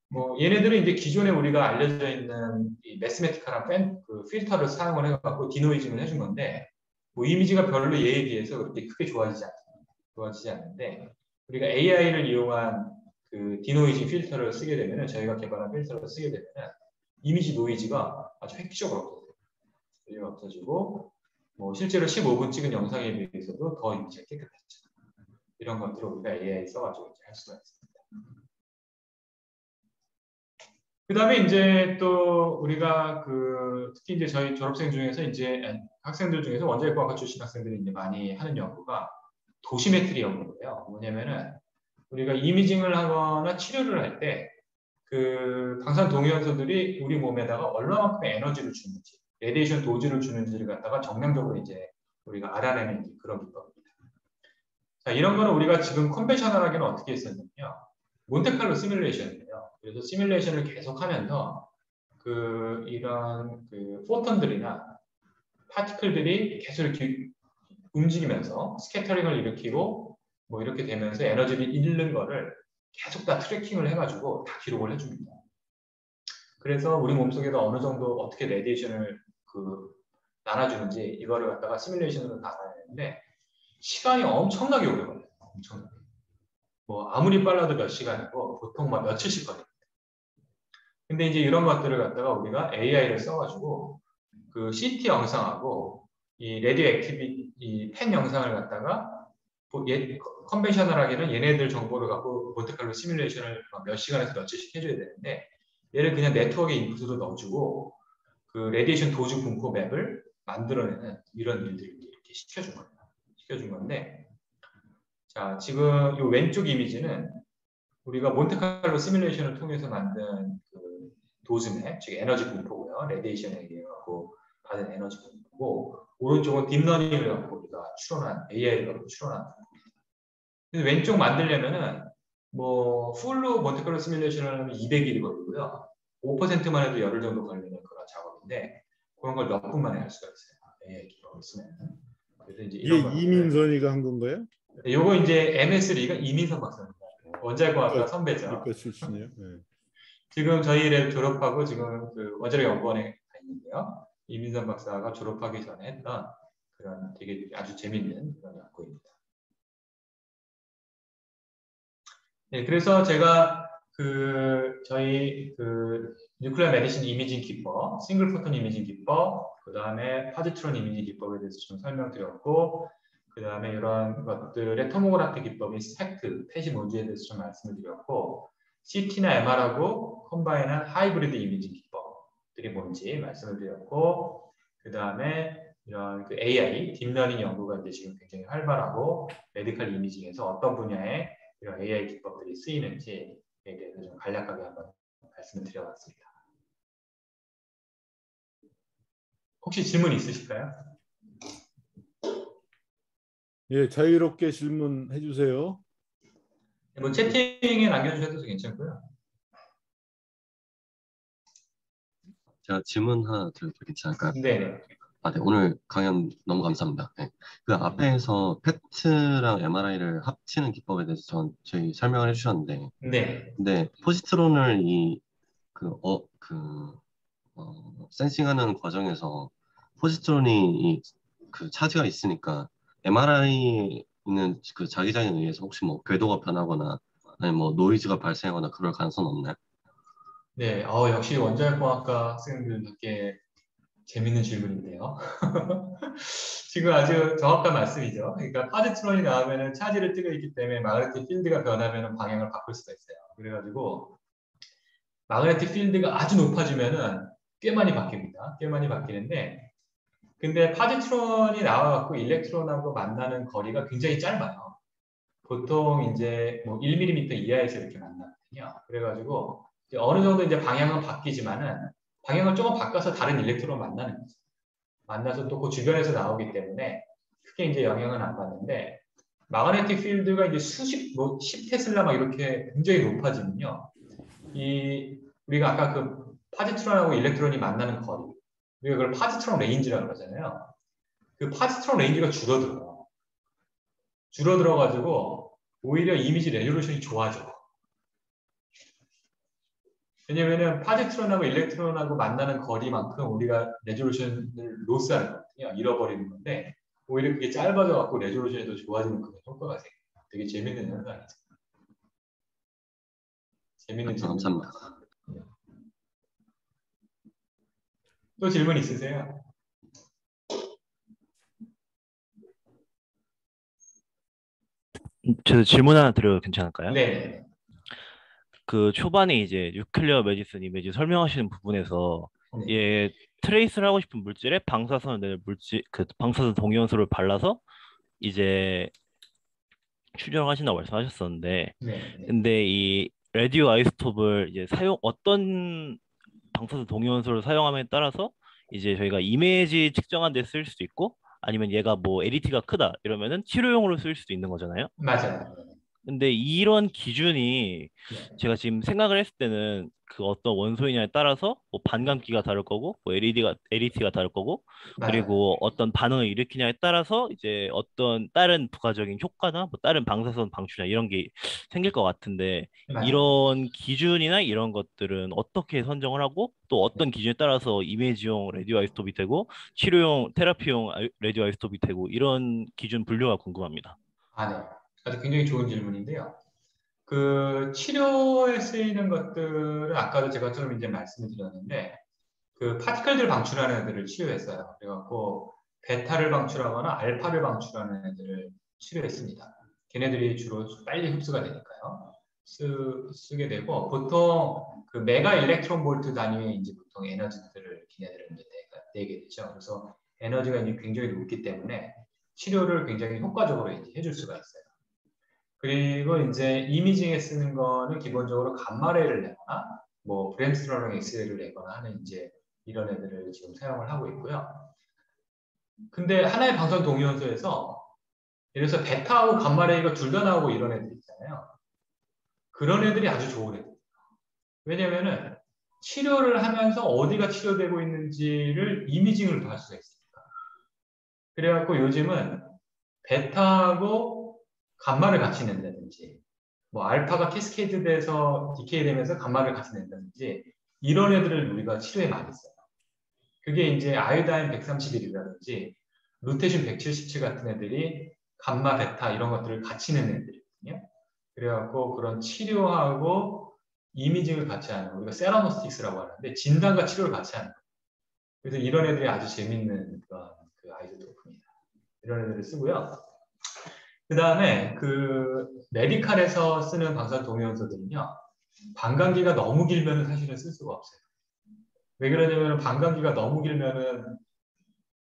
뭐 얘네들은 이제 기존에 우리가 알려져 있는 이 매스메티카랑 그 필터를 사용을 해갖고 디노이징을 해준 건데 뭐 이미지가 별로 얘에 비해서 그렇게 크게 좋아지지 않는데 우리가 AI를 이용한 그 디노이징 필터를 쓰게 되면은 저희가 개발한 필터를 쓰게 되면은 이미지 노이즈가 아주 획기적으로 없어지고 뭐 실제로 15분 찍은 영상에 비해서도 더 이미지가 깨끗해지죠. 이런 것들을 우리가 AI 써가지고 이제 할 수가 있습니다. 그 다음에 이제 또 우리가 특히 이제 저희 졸업생 중에서 이제 학생들 중에서 원자력과학과 출신 학생들이 이제 많이 하는 연구가 도시메트리 연구예요. 뭐냐면은 우리가 이미징을 하거나 치료를 할 때 그 방사선 동위원소들이 우리 몸에다가 얼마만큼의 에너지를 주는지, 레디에이션 도즈를 주는지를 갖다가 정량적으로 이제 우리가 알아내는 그런 기법입니다. 자, 이런 거는 우리가 지금 컨벤셔널하게는 어떻게 했었냐면요. 몬테칼로 시뮬레이션이에요. 그래서 시뮬레이션을 계속하면서 이런 포톤들이나 파티클들이 계속 이렇게 움직이면서 스캐터링을 일으키고 뭐 이렇게 되면서 에너지를 잃는 거를 계속 다 트래킹을 해가지고 다 기록을 해줍니다. 그래서 우리 몸속에도 어느 정도 어떻게 레디에이션을 나눠주는지 이거를 갖다가 시뮬레이션으로 나눠내는데 시간이 엄청나게 오래 걸려요. 엄청나게. 뭐 아무리 빨라도 몇 시간이고 보통 막 며칠씩 걸립니다. 근데 이제 이런 것들을 갖다가 우리가 AI를 써가지고 그 CT 영상하고 이 레디오 액티비 이 펜 영상을 갖다가 컨벤셔널하게는 얘네들 정보를 갖고 몬테칼로 시뮬레이션을 몇 시간에서 며칠씩 해줘야 되는데 얘를 그냥 네트워크에 인풋으로 넣어주고 그 레디에이션 도즈 분포 맵을 만들어내는 이런 일들을 이렇게 시켜준 거예요. 시켜준 건데 자 지금 이 왼쪽 이미지는 우리가 몬테칼로 시뮬레이션을 통해서 만든 그 도즈 맵, 즉 에너지 분포고요. 레디에이션에 의해 갖고 받은 에너지 분포고 오른쪽은 딥러닝을 갖고 우리가 추론한 AI를 갖고 추론한 그래서 왼쪽 만들려면은 뭐 풀로 몬테칼로 시뮬레이션을 하면 200일이 걸리고요. 5%만 해도 열흘 정도 걸리는 그런 작업인데 그런 걸 몇 분 만에 할 수가 있어요. AI 기법을 쓰면. 그래서 이제 이게 이민선이가 한 건가요? 네, 요거 이제 MS3가 이민선 박사입니다. 원자력과학과 선배죠. 그러니까 출신이요. 네. 지금 저희를 졸업하고 지금 그 원자력연구원에 가 있는데요. 이민선 박사가 졸업하기 전에 했던 그런 되게 아주 재밌는 그런 연구입니다. 네, 그래서 제가 저희 뉴클리어 메디신 이미징 기법, 싱글 포톤 이미징 기법, 그 다음에 파지트론 이미징 기법에 대해서 좀 설명드렸고, 그 다음에 이런 것들의 토모그래피 기법인 스펙트, 패시 모듈에 대해서 좀 말씀을 드렸고, CT나 MR하고 컴바인한 하이브리드 이미징 기법들이 뭔지 말씀을 드렸고, 그 다음에 이런 AI, 딥러닝 연구가 이제 지금 굉장히 활발하고, 메디컬 이미징에서 어떤 분야에 이런 AI 기법들이 쓰이는지에 대해서 좀 간략하게 한번 말씀을 드려봤습니다. 혹시 질문 있으실까요? 예, 자유롭게 질문해 주세요. 뭐 채팅에 남겨주셔도 괜찮고요. 제가 질문 하나 드려도 괜찮을까요? 네. 네, 오늘 강연 너무 감사합니다. 네. 그 앞에서 PET랑 MRI를 합치는 기법에 대해서 저희 설명을 해주셨는데, 네. 근데 포지트론을 센싱하는 과정에서 포지트론이 차지가 있으니까 MRI는 그 자기장에 의해서 혹시 뭐 궤도가 변하거나 아니면 뭐 노이즈가 발생하거나 그럴 가능성은 없나요? 네. 역시 원자력공학과 학생들께 재밌는 질문인데요. 지금 아주 정확한 말씀이죠. 그러니까 파지트론이 나오면은 차지를 뜨고 있기 때문에 마그네틱 필드가 변하면 방향을 바꿀 수가 있어요. 그래가지고 마그네틱 필드가 아주 높아지면은 꽤 많이 바뀝니다. 꽤 많이 바뀌는데, 근데 파지트론이 나와갖고 일렉트론하고 만나는 거리가 굉장히 짧아요. 보통 이제 뭐 1mm 이하에서 이렇게 만나거든요. 그래가지고 이제 어느 정도 이제 방향은 바뀌지만은 방향을 조금 바꿔서 다른 일렉트론 만나는 거죠. 만나서 또 그 주변에서 나오기 때문에 크게 이제 영향은 안 받는데, 마그네틱 필드가 이제 뭐 10테슬라 막 이렇게 굉장히 높아지면요. 우리가 아까 그 파지트론하고 일렉트론이 만나는 거리, 우리가 그걸 파지트론 레인지라고 그러잖아요. 그 파지트론 레인지가 줄어들어요. 줄어들어가지고 오히려 이미지 레졸루션이 좋아져. 왜냐면은 파지트론하고 일렉트론하고 만나는 거리만큼 우리가 레졸루션을 로스하는 거거든요. 잃어버리는 건데, 오히려 그게 짧아져 갖고 레졸루션이 더 좋아지는 그런 효과가 생겨요. 되게 재밌는 현상이죠. 재밌는 질문. 감사합니다. 또 질문 있으세요? 저 질문 하나 드려도 괜찮을까요? 네. 그 초반에 이제 뉴클리어 메디슨 이미지 설명하시는 부분에서 네. 얘 트레이스를 하고 싶은 물질에 방사선을 방사선 동위원소를 발라서 이제 추정하신다고 말씀하셨었는데, 네. 근데 이 레디오 아이소톱을 이제 어떤 방사선 동위원소를 사용함에 따라서 이제 저희가 이미지 측정한 데 쓸 수도 있고, 아니면 얘가 뭐 LET가 크다 이러면은 치료용으로 쓸 수도 있는 거잖아요. 맞아요. 근데 이런 기준이 네. 제가 지금 생각을 했을 때는 그 어떤 원소이냐에 따라서 뭐 반감기가 다를 거고, 뭐 LET가 다를 거고, 맞아요. 그리고 어떤 반응을 일으키냐에 따라서 이제 어떤 다른 부가적인 효과나 뭐 다른 방사선 방출이나 이런 게 생길 것 같은데, 맞아요. 이런 기준이나 이런 것들은 어떻게 선정을 하고, 또 어떤 기준에 따라서 이미지용 레디오 아이소톱이 되고 치료용 테라피용 레디오 아이소톱이 되고, 이런 기준 분류가 궁금합니다. 네. 아주 굉장히 좋은 질문인데요. 그 치료에 쓰이는 것들은 아까도 제가 좀 이제 말씀을 드렸는데, 그 파티클들 방출하는 애들을 치료했어요. 그래갖고 베타를 방출하거나 알파를 방출하는 애들을 치료했습니다. 걔네들이 주로 빨리 흡수가 되니까요. 쓰게 되고, 보통 그 메가 일렉트론 볼트 단위의 이제 보통 에너지들을 걔네들은 이제 내게 되죠. 그래서 에너지가 이제 굉장히 높기 때문에 치료를 굉장히 효과적으로 이제 해줄 수가 있어요. 그리고 이제 이미징에 쓰는 거는 기본적으로 감마레이를 내거나 뭐 브램스트롱 엑스레이를 내거나 하는 이제 이런 애들을 지금 사용을 하고 있고요. 근데 하나의 방사선 동위원소에서 예를 들어서 베타하고 감마레이가 둘 다 나오고 이런 애들 있잖아요. 그런 애들이 아주 좋은 애들. 왜냐면은 치료를 하면서 어디가 치료되고 있는지를 이미징을 할 수가 있으니까. 그래갖고 요즘은 베타하고 감마를 같이 낸다든지, 뭐 알파가 캐스케이드 돼서 디케이 되면서 감마를 같이 낸다든지, 이런 애들을 우리가 치료에 많이 써요. 그게 이제 아이오다인 131이라든지 루테신 177 같은 애들이 감마, 베타 이런 것들을 같이 내는 애들이거든요. 그래갖고 그런 치료하고 이미징을 같이 하는 우리가 세라노스틱스라고 하는데 진단과 치료를 같이 하는 거예요. 그래서 이런 애들이 아주 재밌는 그런 그 아이소토프입니다. 이런 애들을 쓰고요. 그 다음에 그 메디칼에서 쓰는 방사선 동위원소들은요. 반감기가 너무 길면은 사실은 쓸 수가 없어요. 왜 그러냐면 반감기가 너무 길면은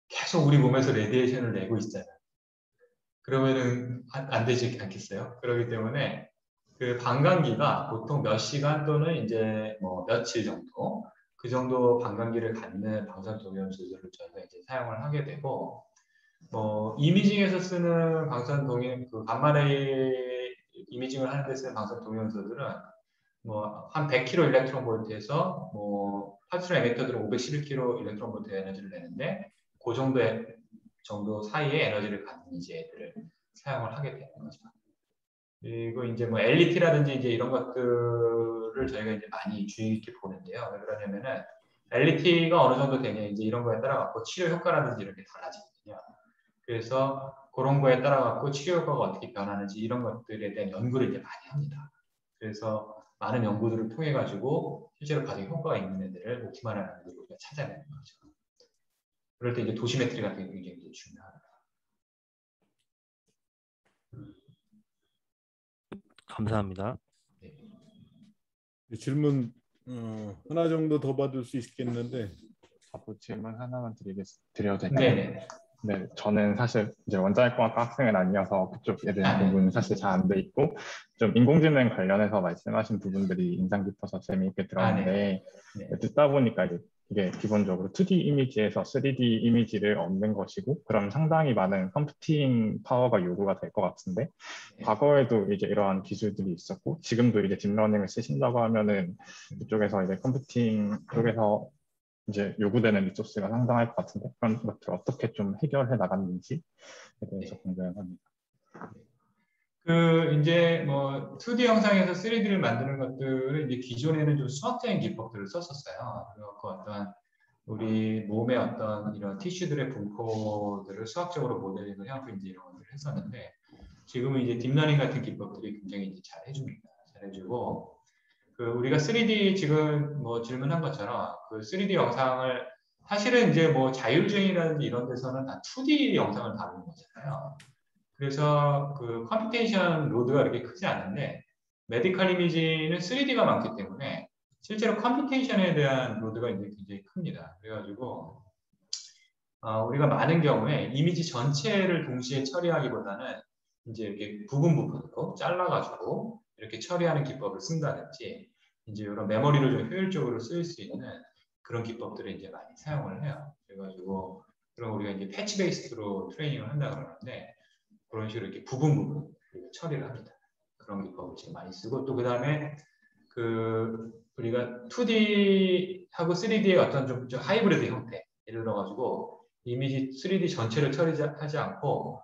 계속 우리 몸에서 레디에이션을 내고 있잖아요. 그러면은 안 되지 않겠어요? 그렇기 때문에 그 반감기가 보통 몇 시간 또는 이제 뭐 며칠 정도 그 정도 반감기를 갖는 방사선 동위원소들을 저희가 이제 사용을 하게 되고 뭐 이미징에서 쓰는 방사선 동위 그 감마레이 이미징을 하는 데 쓰는 방사선 동위원소들은 뭐 한 100kg 일렉트론 볼트에서 뭐 파트너 에미터들은 511kg 일렉트론 볼트 에너지를 내는데 그 정도 사이의 에너지를 갖는 이제 애들을 사용을 하게 되는 거죠. 그리고 이제 뭐 LET라든지 이제 이런 것들을 저희가 이제 많이 주의 깊게 보는데요. 왜 그러냐면은 LET가 어느 정도 되냐 이제 이런 거에 따라 갖고 치료 효과라든지 이런 게 달라지거든요. 그래서 그런 거에 따라 갖고 치료 효과가 어떻게 변하는지 이런 것들에 대한 연구를 이제 많이 합니다. 그래서 많은 연구들을 통해 가지고 실제로 가장 효과가 있는 애들을 옵티말한 애들을 우리가 찾아내는 거죠. 그럴 때 이제 도시메트리 같은 게 굉장히 중요합니다. 감사합니다. 질문 하나 정도 더 받을 수 있겠는데. 질문 하나만 드려도 될까요? 네네. 네, 저는 사실 이제 원자력공학과 학생은 아니어서 그쪽에 대한 부분은 사실 잘 안 돼 있고 좀 인공지능 관련해서 말씀하신 부분들이 인상 깊어서 재미있게 들었는데 네. 듣다 보니까 이게 기본적으로 2D 이미지에서 3D 이미지를 얻는 것이고 그럼 상당히 많은 컴퓨팅 파워가 요구가 될 것 같은데 과거에도 이제 이러한 기술들이 있었고 지금도 이제 딥러닝을 쓰신다고 하면은 그쪽에서 이제 컴퓨팅 쪽에서 이제 요구되는 리소스가 상당할 것 같은데 그런 것들 어떻게 좀 해결해 나갔는지에 대해서 궁금합니다. 그 이제 뭐 2D 영상에서 3D를 만드는 것들은 이제 기존에는 좀 수학적인 기법들을 썼었어요. 그래서 어떤 우리 몸의 어떤 이런 티슈들의 분포들을 수학적으로 모델링을 해갖고 이제 이런 것들을 했었는데 지금은 이제 딥러닝 같은 기법들이 굉장히 이제 잘 해줍니다. 잘 해주고 그 우리가 3D 지금 뭐 질문한 것처럼 그 3D 영상을 사실은 이제 뭐 자율주행이라든지 이런 데서는 다 2D 영상을 다루는 거잖아요. 그래서 그 컴퓨테이션 로드가 그렇게 크지 않은데 메디컬 이미지는 3D가 많기 때문에 실제로 컴퓨테이션에 대한 로드가 이제 굉장히 큽니다. 그래가지고 우리가 많은 경우에 이미지 전체를 동시에 처리하기보다는 이제 이렇게 부분으로 잘라가지고 이렇게 처리하는 기법을 쓴다든지 이제 이런 메모리를 좀 효율적으로 쓸 수 있는 그런 기법들을 이제 많이 사용을 해요. 그래가지고 그럼 우리가 이제 패치 베이스로 트레이닝을 한다 그러는데 그런 식으로 이렇게 부분 처리를 합니다. 그런 기법을 지금 많이 쓰고 또 그 다음에 그 우리가 2D하고 3D의 어떤 좀 하이브리드 형태 예를 들어가지고 이미지 3D 전체를 처리하지 않고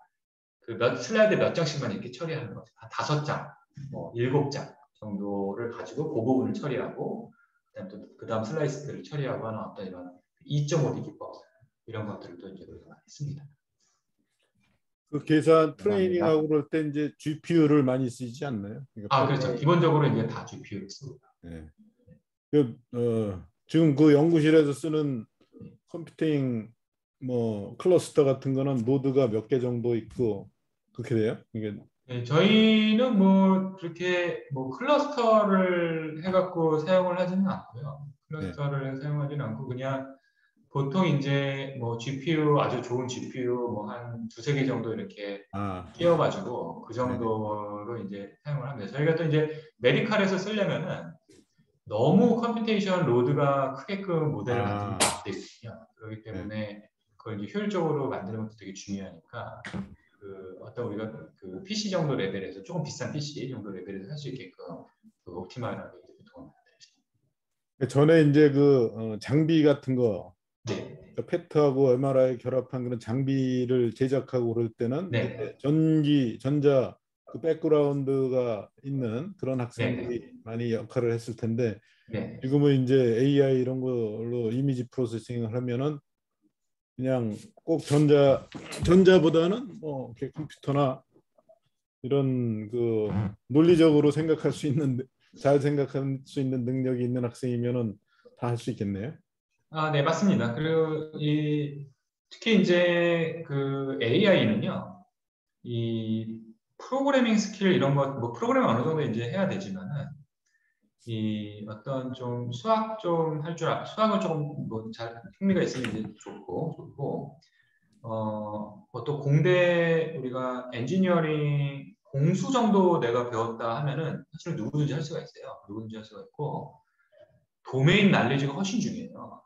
그 몇 슬라이드 몇 장씩만 이렇게 처리하는 거죠. 한 5장, 뭐 7장 정도를 가지고 그 부분을 처리하고 그다음 슬라이스들을 처리하고 하는 어떤 이런 2.5D 기법 이런 것들을 또 이제 우리가 많이 씁니다. 그 계산 트레이닝하고 그럴 때 이제 GPU를 많이 쓰지 않나요? 그러니까 그렇죠. 기본적으로 이제 다 GPU를 씁니다. 네. 지금 그 연구실에서 쓰는 컴퓨팅 뭐 클러스터 같은 거는 노드가 몇 개 정도 있고 그렇게 돼요? 이게 네, 저희는 뭐 그렇게 뭐 클러스터를 해갖고 사용을 하지는 않고요. 클러스터를 사용하지는 않고 그냥 보통 이제 뭐 GPU 아주 좋은 GPU 뭐 한 2-3개 정도 이렇게 끼워가지고 그 정도로 이제 사용을 합니다. 저희가 또 이제 메디칼에서 쓰려면은 너무 컴퓨테이션 로드가 크게끔 모델을 만들면 안 되거든요. 그렇기 때문에 그걸 이제 효율적으로 만드는 것도 되게 중요하니까 그 어떤 우리가 그 PC 정도 레벨에서 조금 비싼 PC 정도 레벨에서 할 수 있게끔 그 옵티마이하게 도움을 드립니다. 전에 이제 그 장비 같은 거 네. 페트하고 MRI 결합한 그런 장비를 제작하고 그럴 때는 네. 전자 그 백그라운드가 있는 그런 학생들이 많이 역할을 했을 텐데 지금은 이제 AI 이런 걸로 이미지 프로세싱을 하면은 그냥 꼭 전자보다는 뭐 이렇게 컴퓨터나 이런 그 논리적으로 생각할 수 있는 잘 생각할 수 있는 능력이 있는 학생이면은 다 할 수 있겠네요. 네, 맞습니다. 그리고 특히 이제 그 AI는요, 이 프로그래밍 스킬 이런 것, 뭐 프로그래밍 어느 정도 이제 해야 되지만은 이 어떤 좀 수학 좀 할 줄 수학을 조금 뭐 잘 흥미가 있으면 이제 좋고 또 공대 우리가 엔지니어링 공수 정도 내가 배웠다 하면은 사실 누구든지 할 수가 있어요. 누구든지 할 수가 있고 도메인 날리지가 훨씬 중요해요.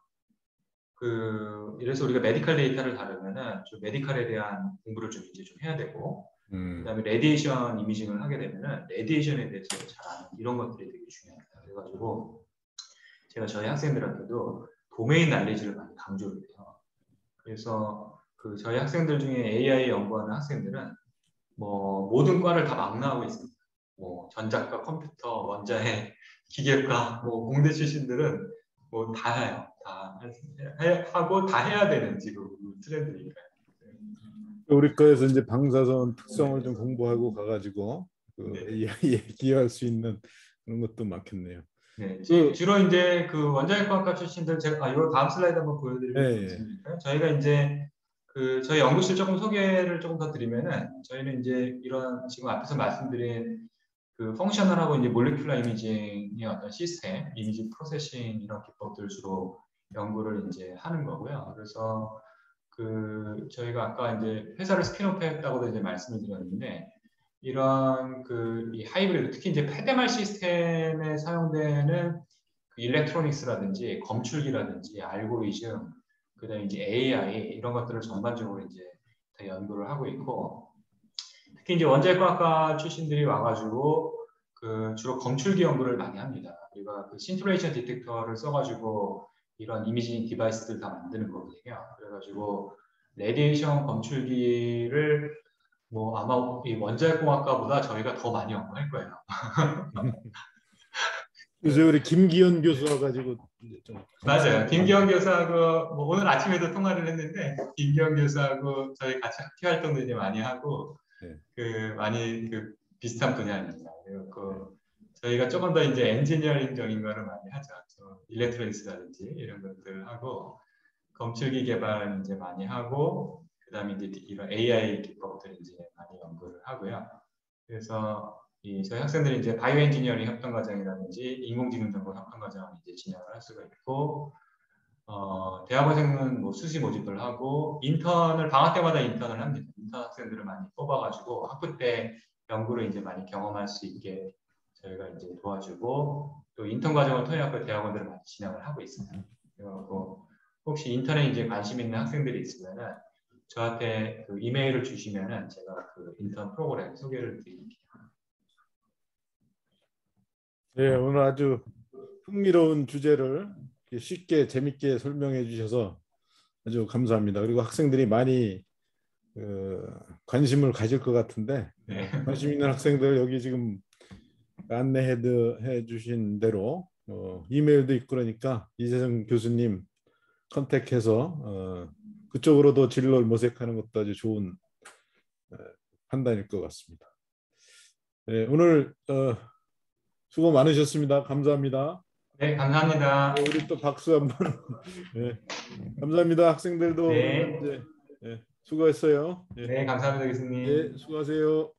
이래서 우리가 메디컬 데이터를 다루면은 좀 메디컬에 대한 공부를 좀 이제 좀 해야 되고 그다음에 레디에이션 이미징을 하게 되면은 레디에이션에 대해서 잘 아는 이런 것들이 되게 중요합니다. 그래가지고 제가 저희 학생들한테도 도메인 날리지를 많이 강조를 해요. 그래서 저희 학생들 중에 AI 연구하는 학생들은 뭐 모든 과를 다 망라하고 있습니다. 뭐 전자과, 컴퓨터, 원자핵, 기계과, 뭐 공대 출신들은 뭐 다 해요. 다 하고 다 해야 되는 지금 트렌드니까요. 우리 거에서 이제 방사선 특성을 좀 공부하고 가가지고 AI에 기여할 수 있는 그런 것도 많겠네요. 네, 주로 이제 원자핵과학과 출신들 제가 이거 다음 슬라이드 한번 보여드리겠습니다. 저희가 이제 저희 연구실 조금 소개를 조금 더 드리면은 저희는 이제 이런 지금 앞에서 말씀드린 펑셔널하고 이제 몰리큘러 이미징의 어떤 시스템, 이미지 프로세싱 이런 기법들 주로 연구를 이제 하는 거고요. 그래서 저희가 아까 이제 회사를 스핀오프했다고도 이제 말씀을 드렸는데 이런 이 하이브리드 특히 이제 패데말 시스템에 사용되는 일렉트로닉스라든지 검출기라든지 알고리즘 그다음에 이제 AI 이런 것들을 전반적으로 이제 다 연구를 하고 있고 특히 이제 원자핵과학과 출신들이 와가지고 주로 검출기 연구를 많이 합니다. 우리가 신트레이션 디텍터를 써가지고 이런 이미징 디바이스들 다 만드는 거거든요. 그래가지고 레디에이션 검출기를 뭐 아마 이 원자핵공학과보다 저희가 더 많이 연구할 거예요. 요새 우리 김기현 교수와 가지고 좀 맞아요. 김기현 교수하고 뭐 오늘 아침에도 통화를 했는데 김기현 교수하고 저희 같이 학회 활동도 이제 많이 하고 많이 비슷한 분야입니다. 그리고 저희가 조금 더 이제 엔지니어링적인 거를 많이 하죠. 일렉트로닉스라든지 이런 것들 하고 검출기 개발 이제 많이 하고 그다음에 이제 이런 AI 기법들 이제 많이 연구를 하고요. 그래서 저희 학생들이 이제 바이오 엔지니어링 협동 과정이라든지 인공지능 정보 협동 과정을 이제 진행을 할 수가 있고 대학원생은 뭐 수시 모집을 하고 인턴을 방학 때마다 인턴을 합니다. 인턴 학생들을 많이 뽑아가지고 학부 때 연구를 이제 많이 경험할 수 있게 저희가 이제 도와주고 또 인턴 과정을 통해서 대학원들을 많이 진행을 하고 있습니다. 그리고 혹시 인턴에 이제 관심 있는 학생들이 있으면은 저한테 이메일을 주시면은 제가 인턴 프로그램 소개를 드릴게요. 네, 오늘 아주 흥미로운 주제를 쉽게 재밌게 설명해 주셔서 아주 감사합니다. 그리고 학생들이 많이 관심을 가질 것 같은데 관심 있는 학생들 여기 지금 안내해 주신 대로 이메일도 있고 그러니까 이재성 교수님 컨택해서 그쪽으로도 진로를 모색하는 것도 아주 좋은 판단일 것 같습니다. 네, 오늘 수고 많으셨습니다. 감사합니다. 네, 감사합니다. 네, 우리 또 박수 한번. 네, 감사합니다. 학생들도 네. 이제 수고했어요. 네, 감사합니다, 교수님. 네, 수고하세요.